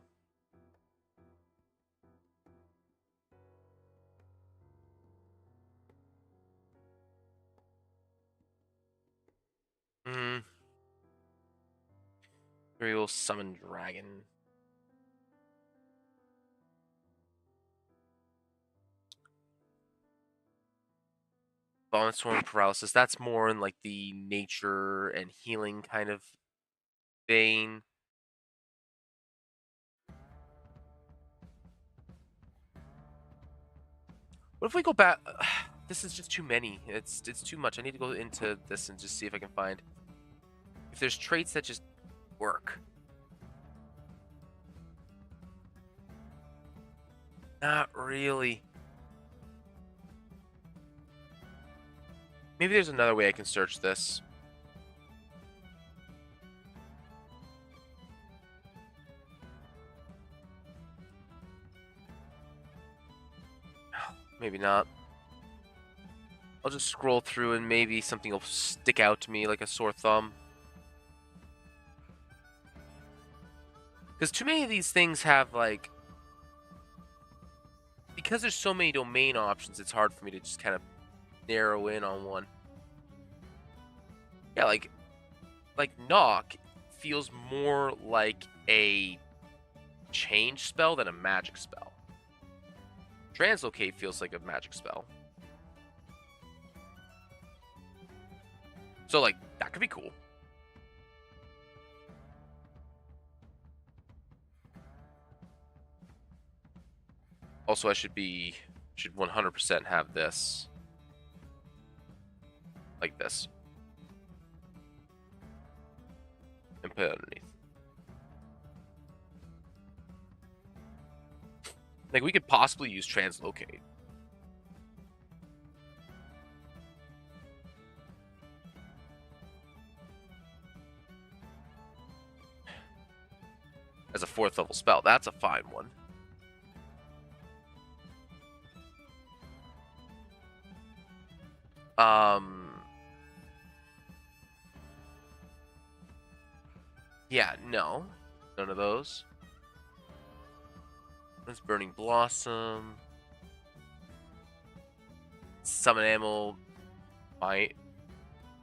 Imperial Summon Dragon. Vomit Swarm Paralysis. That's more in like the nature and healing kind of vein. What if we go back? This is just too many. It's too much. I need to go into this and just see if I can find if there's traits that just work. Not really. Maybe there's another way I can search this. Maybe not. I'll just scroll through and maybe something will stick out to me like a sore thumb. Because too many of these things have like... because there's so many domain options, it's hard for me to just kind of narrow in on one. Yeah, like knock feels more like a change spell than a magic spell. Translocate feels like a magic spell. So like that could be cool. Also, I should 100% have this like this and put it underneath. Like we could possibly use translocate. As a 4th level spell. That's a fine one. Yeah, no. None of those. That's Burning Blossom. Summon Animal. Might.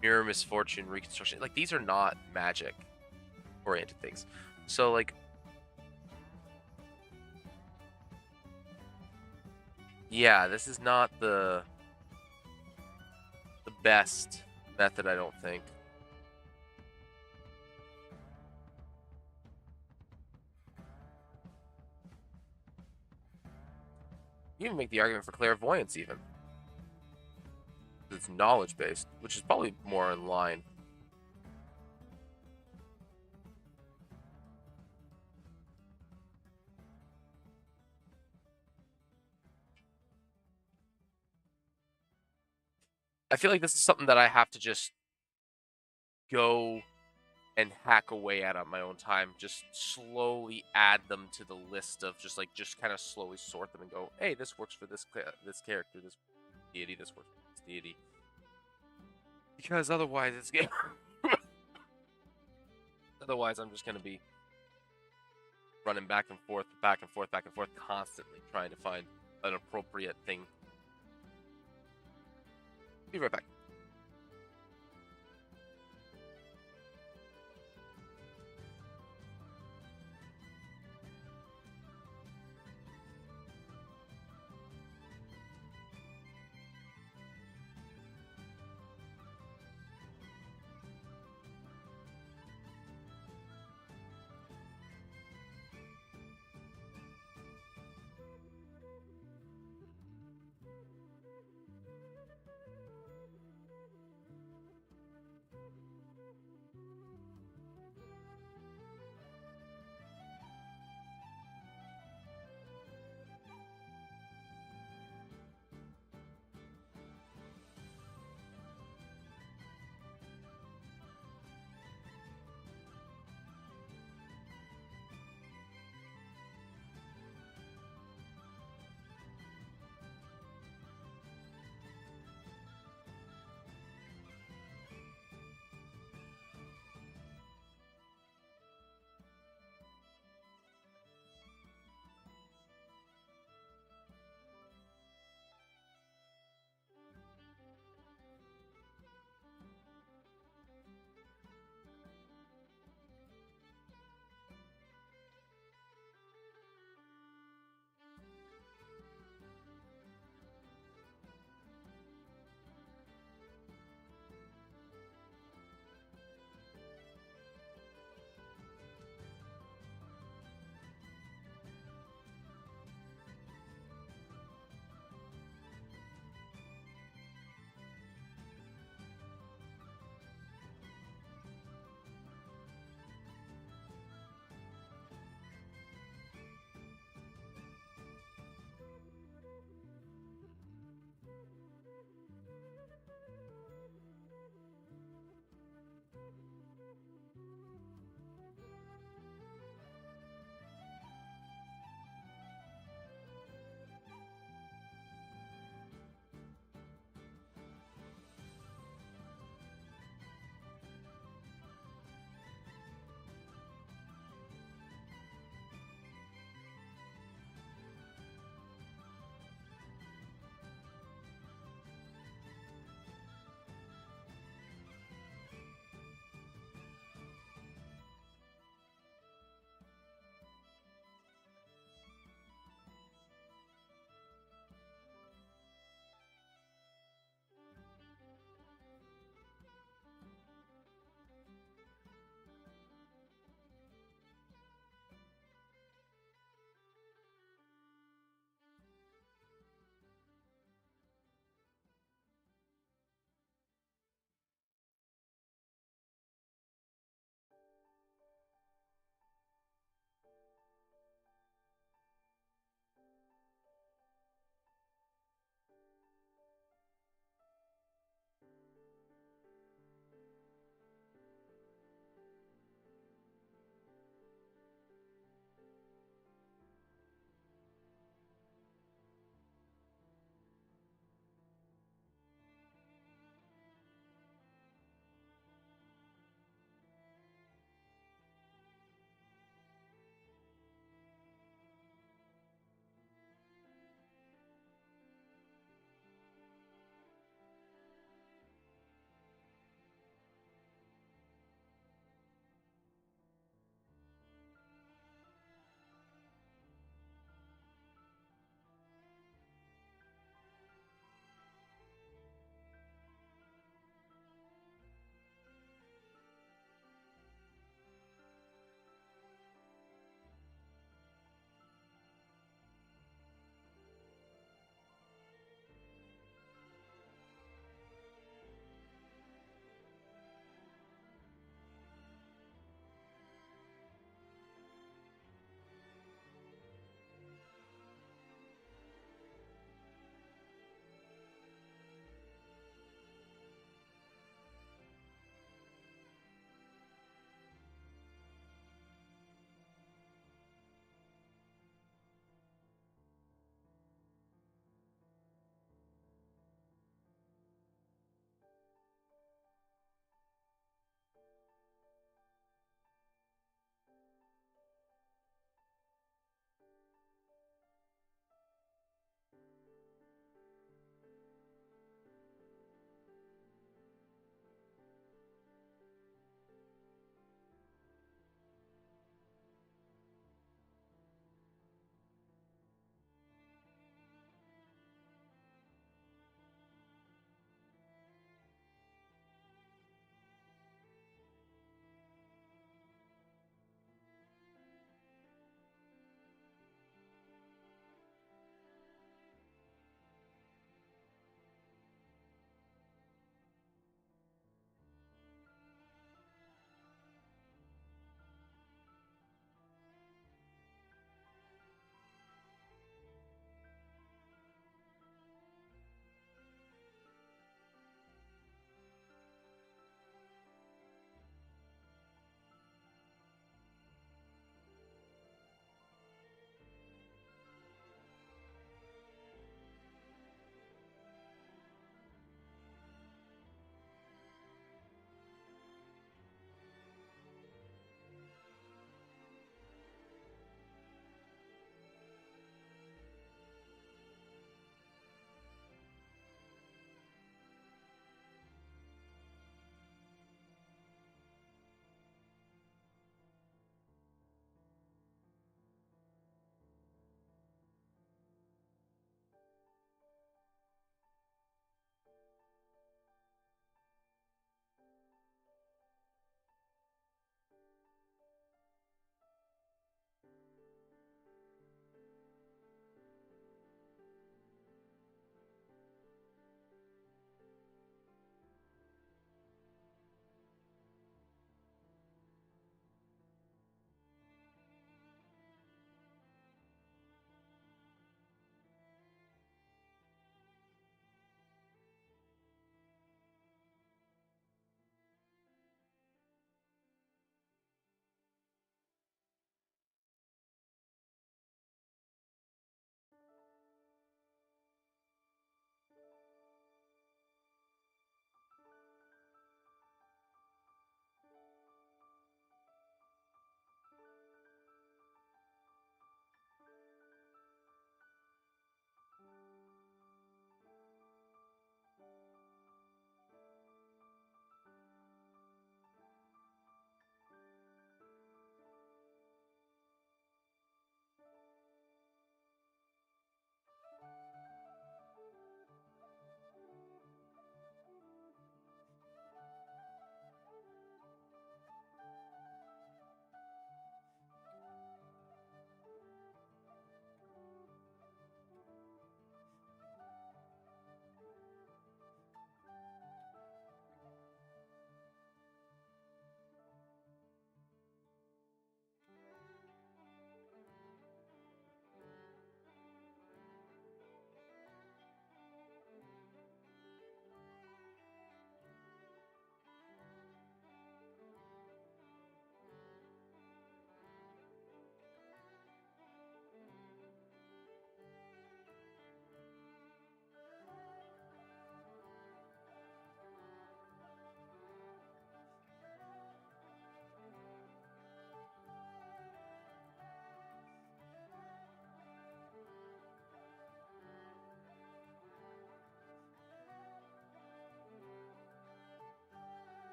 Mirror Misfortune. Reconstruction. Like, these are not magic-oriented things. So, like... Yeah, this is not the best method, I don't think. You even make the argument for clairvoyance, even. It's knowledge-based, which is probably more in line. I feel like this is something that I have to just go and hack away at on my own time. Just slowly add them to the list of just kind of slowly sort them and go, hey, this works for this character, this deity, this works for this deity. Because otherwise it's game. Otherwise I'm just gonna be running back and forth, constantly trying to find an appropriate thing. Be right back.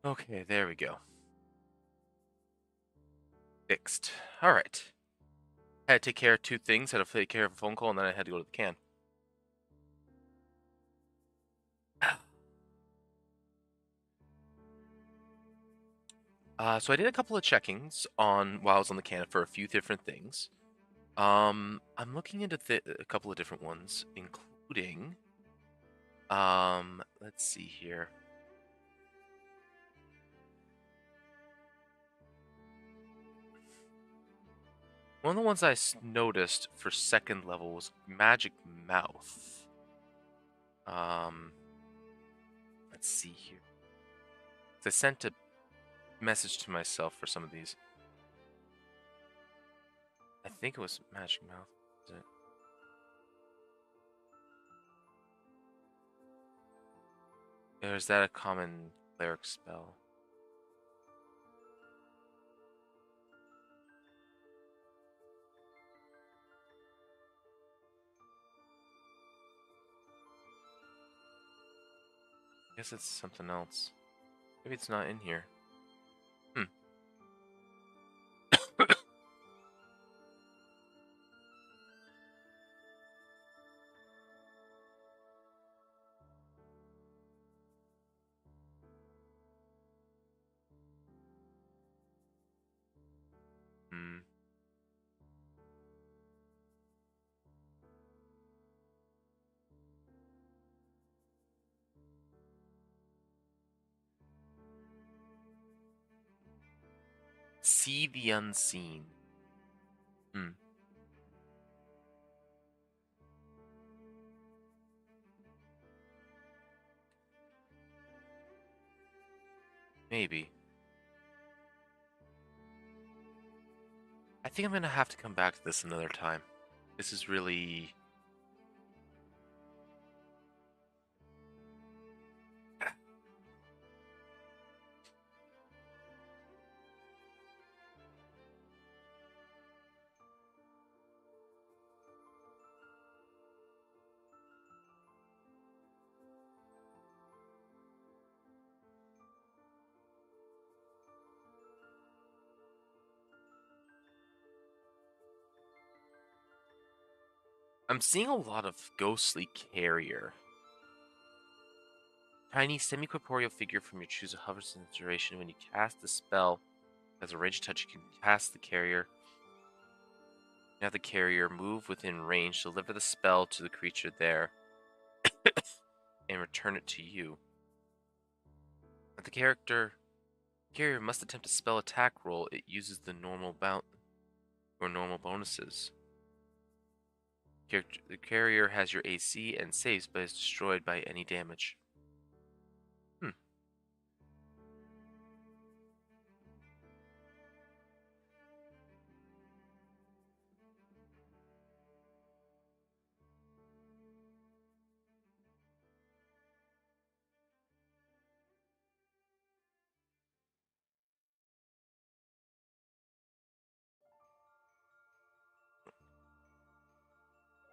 Okay, there we go. Fixed. All right. I had to take care of two things. Had to take care of a phone call, and then I had to go to the can. So I did a couple of checkings on while I was on the can for a few different things. I'm looking into a couple of different ones, including let's see here. One of the ones I noticed for second level was Magic Mouth. Um, let's see here. I sent a message to myself for some of these. I think it was Magic Mouth. Is it? Or is that a common cleric spell? I guess it's something else. Maybe it's not in here. Hmm. Hmm. See the unseen. Hmm. Maybe. I think I'm gonna have to come back to this another time. This is really. I'm seeing a lot of ghostly carrier. Tiny semi-corporeal figure from your choose hovers in the duration. When you cast the spell as a ranged touch, you can cast the carrier. Have the carrier move within range, deliver the spell to the creature there, and return it to you. If the carrier must attempt a spell attack roll, it uses the normal bounce or normal bonuses. The carrier has your AC and saves, but is destroyed by any damage. Hmm.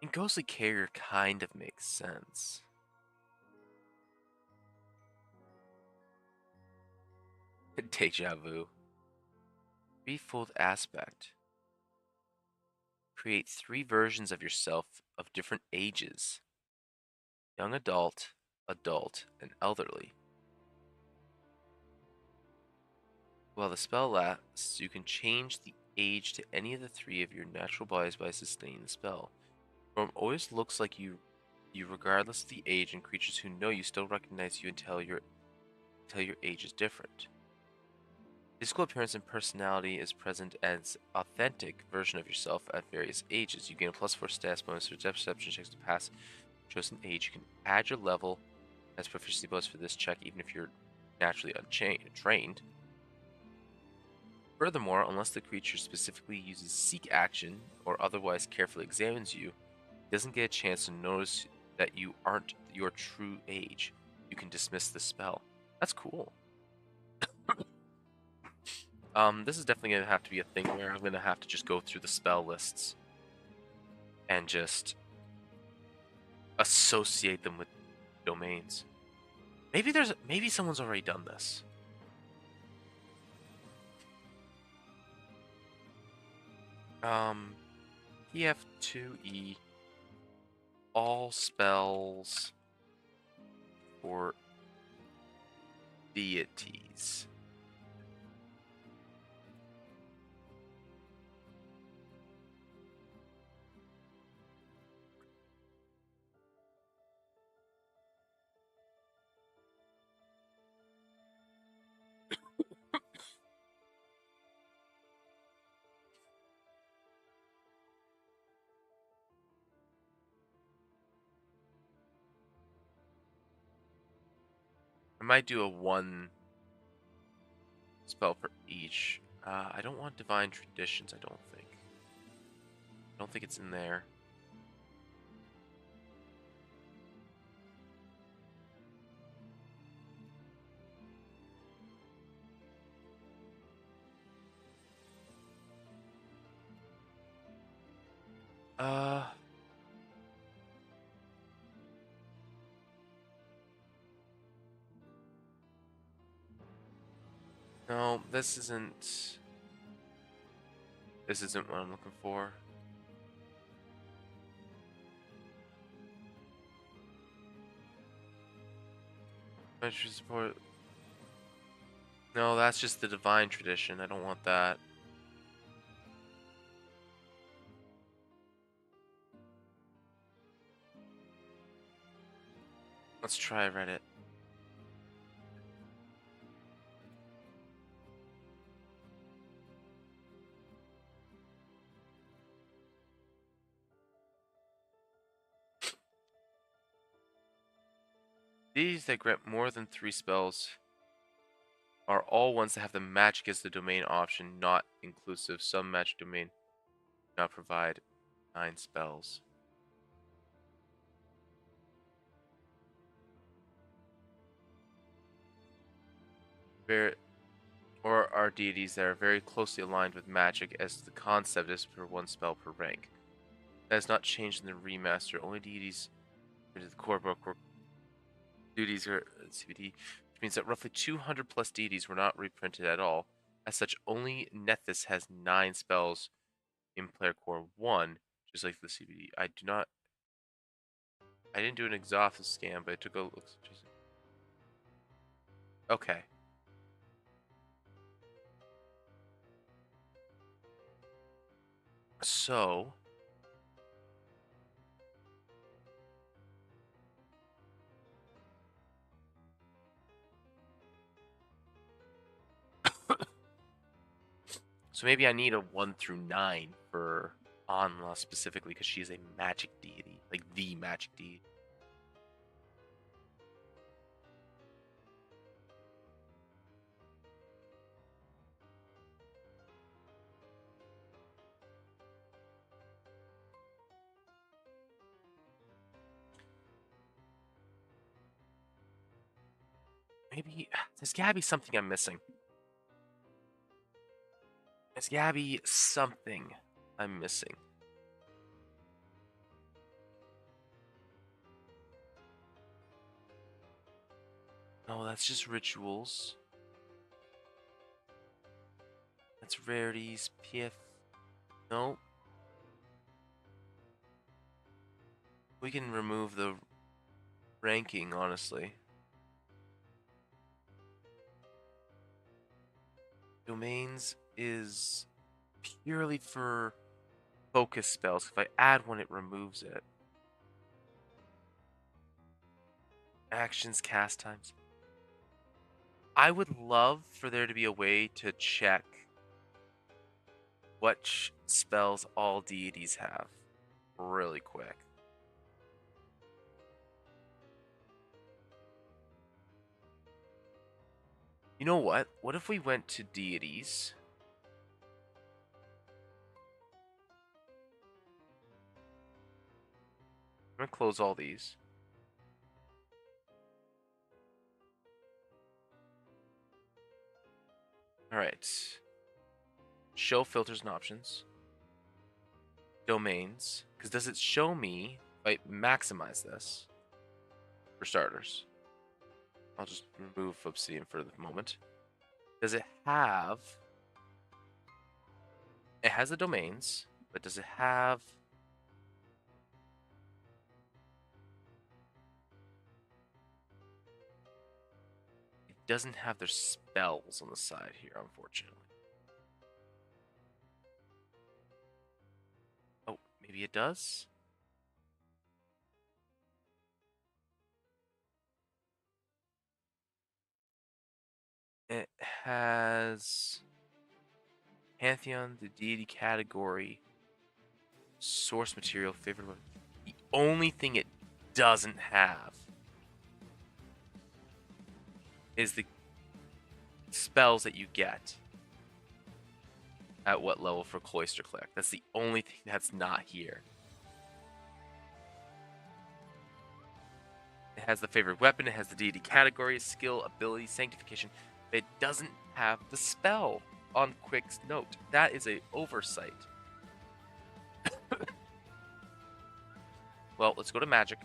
And ghostly carrier kind of makes sense. Deja vu. Threefold aspect. Create three versions of yourself of different ages: young adult, adult, and elderly. While the spell lasts, you can change the age to any of the three of your natural bodies by sustaining the spell. Form always looks like you regardless of the age, and creatures who know you still recognize you until your age is different. Physical appearance and personality is present as authentic version of yourself at various ages. You gain a +4 stats bonus for perception checks to pass chosen age. You can add your level as proficiency bonus for this check, even if you're naturally trained. Furthermore, unless the creature specifically uses seek action or otherwise carefully examines you, it doesn't get a chance to notice that you aren't your true age. You can dismiss the spell. That's cool. This is definitely gonna have to be a thing where I'm gonna have to just go through the spell lists and just associate them with domains. Maybe someone's already done this. PF2e, all spells for deities. I might do a one spell for each. I don't want divine traditions, I don't think. I don't think it's in there. Uh, no, this isn't what I'm looking for. Adventure support. No, that's just the divine tradition. I don't want that. Let's try Reddit. These that grant more than 3 spells are all ones that have the magic as the domain option, not inclusive. Some magic domain do not provide 9 spells. Or are deities that are very closely aligned with magic as the concept is for 1 spell per rank. That has not changed in the remaster. Only deities into the core book were duties are CBD, which means that roughly 200 plus deities were not reprinted at all. As such, only Nethys has 9 spells in Player Core 1, just like the CBD. I didn't do an exhaustive scan, but I took a look. Okay. So, maybe I need a 1 through 9 for Anla specifically, because she is a magic deity, like the magic deity. Maybe there's gotta be something I'm missing. There's gotta be something I'm missing. No, that's just rituals. That's rarities. PF. No. We can remove the ranking, honestly. Domains is purely for focus spells. If I add one, it removes it. Actions, cast times. I would love for there to be a way to check what spells all deities have really quick. You know what? What if we went to deities? I'm gonna close all these. Alright. Show filters and options. Domains. Because does it show me if I maximize this? For starters. I'll just remove Obsidian for the moment. Does it have It has the domains, but does it have... It doesn't have their spells on the side here, unfortunately. Oh, maybe it does? It has Pantheon, the deity category, source material, favorite weapon. The only thing it doesn't have is the spells that you get at what level for Cloister Cleric. That's the only thing that's not here. It has the favorite weapon, it has the deity category, skill, ability, sanctification. It doesn't have the spell on Quick's note. That is a oversight. Well, let's go to magic.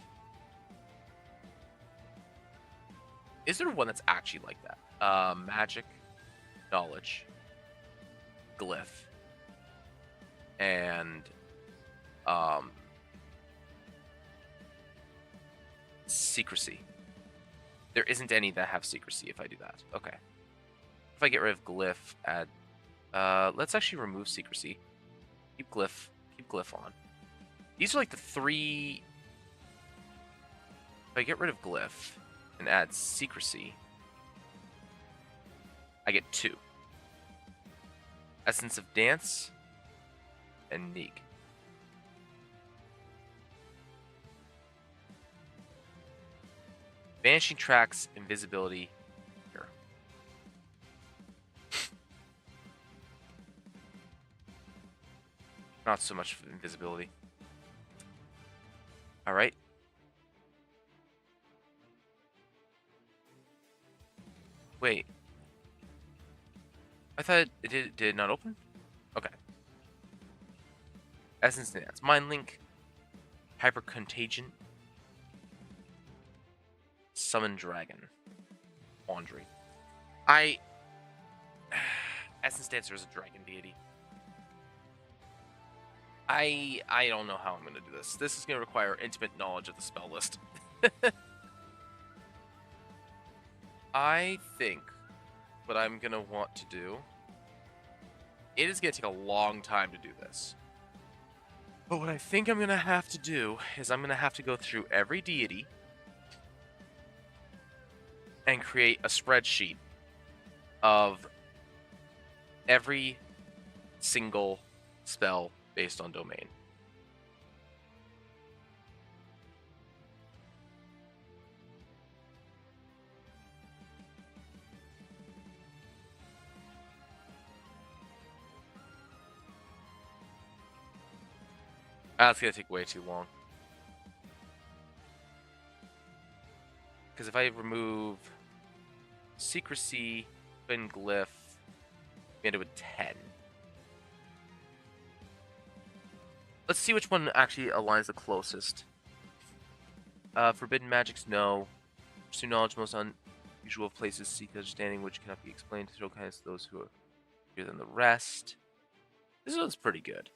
Is there one that's actually like that? Magic, knowledge, glyph, and secrecy. There isn't any that have secrecy if I do that. Okay. If I get rid of glyph, add... let's actually remove secrecy. Keep glyph on. These are like the three... If I get rid of glyph and add secrecy, I get 2. Essence of Dance and Neek. Vanishing Tracks, Invisibility. Here. Not so much for invisibility. Alright. Wait. I thought it did it not open? Okay. Essence Dance. Mind Link. Hyper Contagion. Summon Dragon. Laundry. Essence Dancer is a dragon deity. I don't know how I'm going to do this. This is going to require intimate knowledge of the spell list. I think what I'm going to want to do... It is going to take a long time to do this. But what I think I'm going to have to do is I'm going to have to go through every deity and create a spreadsheet of every single spell based on domain. That's going to take way too long. Because if I remove secrecy, twin glyph, we end up with 10. Let's see which one actually aligns the closest. Forbidden magics, no. Pursue knowledge, most unusual places, seek understanding, which cannot be explained to show kindness to those who are bigger than the rest. This one's pretty good.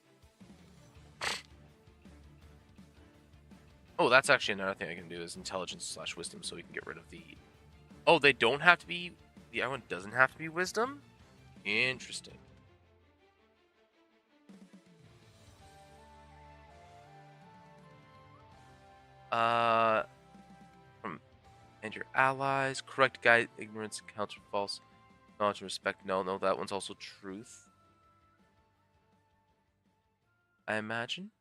Oh, that's actually another thing I can do is intelligence / wisdom, so we can get rid of the... Oh, they don't have to be... The other one doesn't have to be wisdom? Interesting. And your allies. Correct guide, ignorance, counter false. Knowledge and respect. No, that one's also truth. I imagine.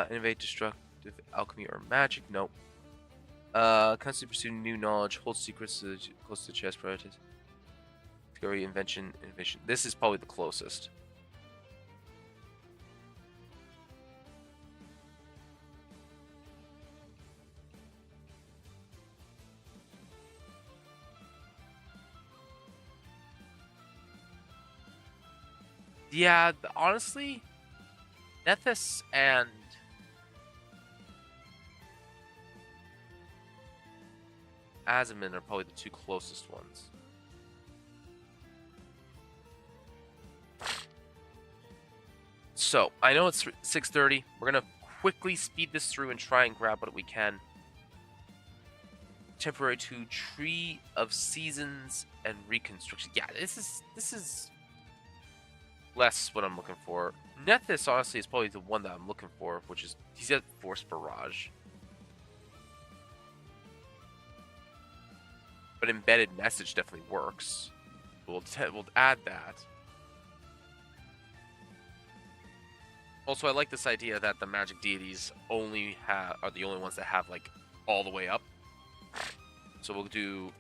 Innovate, destructive, alchemy, or magic. Nope. Constantly pursue new knowledge. Hold secrets close to the chest. Prioritize. Discovery, invention, innovation. This is probably the closest. Yeah, honestly, Nethys and Azimin are probably the two closest ones. So, I know it's 6:30. We're going to quickly speed this through and try and grab what we can. Temporary 2, Tree of Seasons and Reconstruction. Yeah, this is less what I'm looking for. Nethys, honestly, is probably the one that I'm looking for, which is, he's got Force Barrage. But Embedded Message definitely works. We'll add that. Also, I like this idea that the magic deities are the only ones that have, like, all the way up. So we'll do...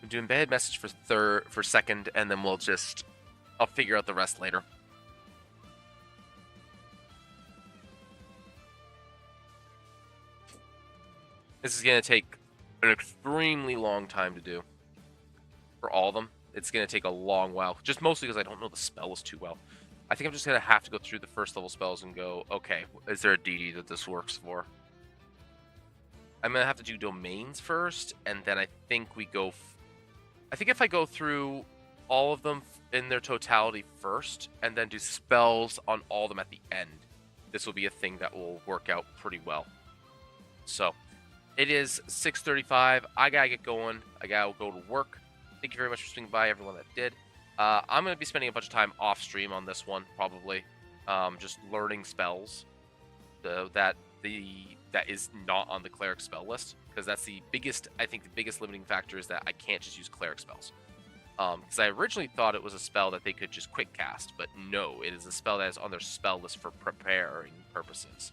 We'll do Embedded Message for second, and then I'll figure out the rest later. This is going to take an extremely long time to do. For all of them, it's going to take a long while. Just mostly because I don't know the spells too well. I think I'm just going to have to go through the first level spells and go, okay, is there a deity that this works for? I'm going to have to do domains first, and then I think we go... I think if I go through all of them in their totality first, and then do spells on all of them at the end, this will be a thing that will work out pretty well. So... It is 6:35. I gotta get going. I gotta go to work. Thank you very much for swinging by, everyone that did. I'm gonna be spending a bunch of time off stream on this one, probably, just learning spells. That is not on the cleric spell list, because that's the biggest. I think the biggest limiting factor is that I can't just use cleric spells. Because I originally thought it was a spell that they could just quick cast, but no, it is a spell that is on their spell list for preparing purposes.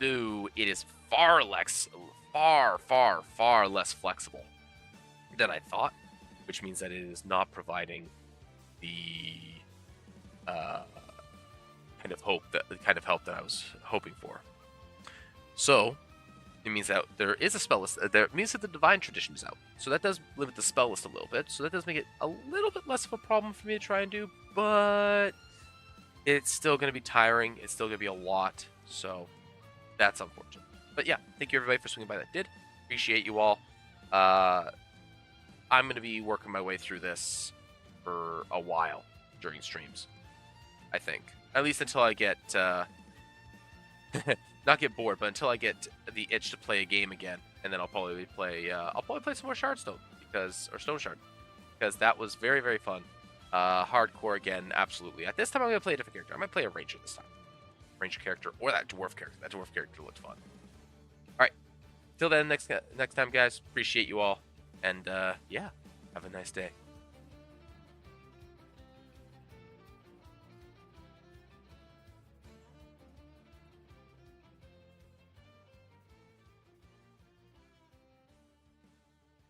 So it is far less flexible than I thought, which means that it is not providing the kind of help that I was hoping for. So it means that there is a spell list. It means that the Divine Tradition is out, so that does limit the spell list a little bit. So that does make it a little bit less of a problem for me to try and do, but it's still going to be tiring. It's still going to be a lot. So that's unfortunate. But yeah, thank you everybody for swinging by that did. Appreciate you all. I'm going to be working my way through this for a while during streams, I think. At least until I get, not get bored, but until I get the itch to play a game again. And then I'll probably play some more Shardstone, or Stone Shard, because that was very, very fun. Hardcore again, absolutely. At this time, I'm going to play a different character. I'm going to play a Ranger this time. Ranger character, or that Dwarf character. That Dwarf character looked fun. Alright. Till then, next time, guys. Appreciate you all. And, yeah. Have a nice day.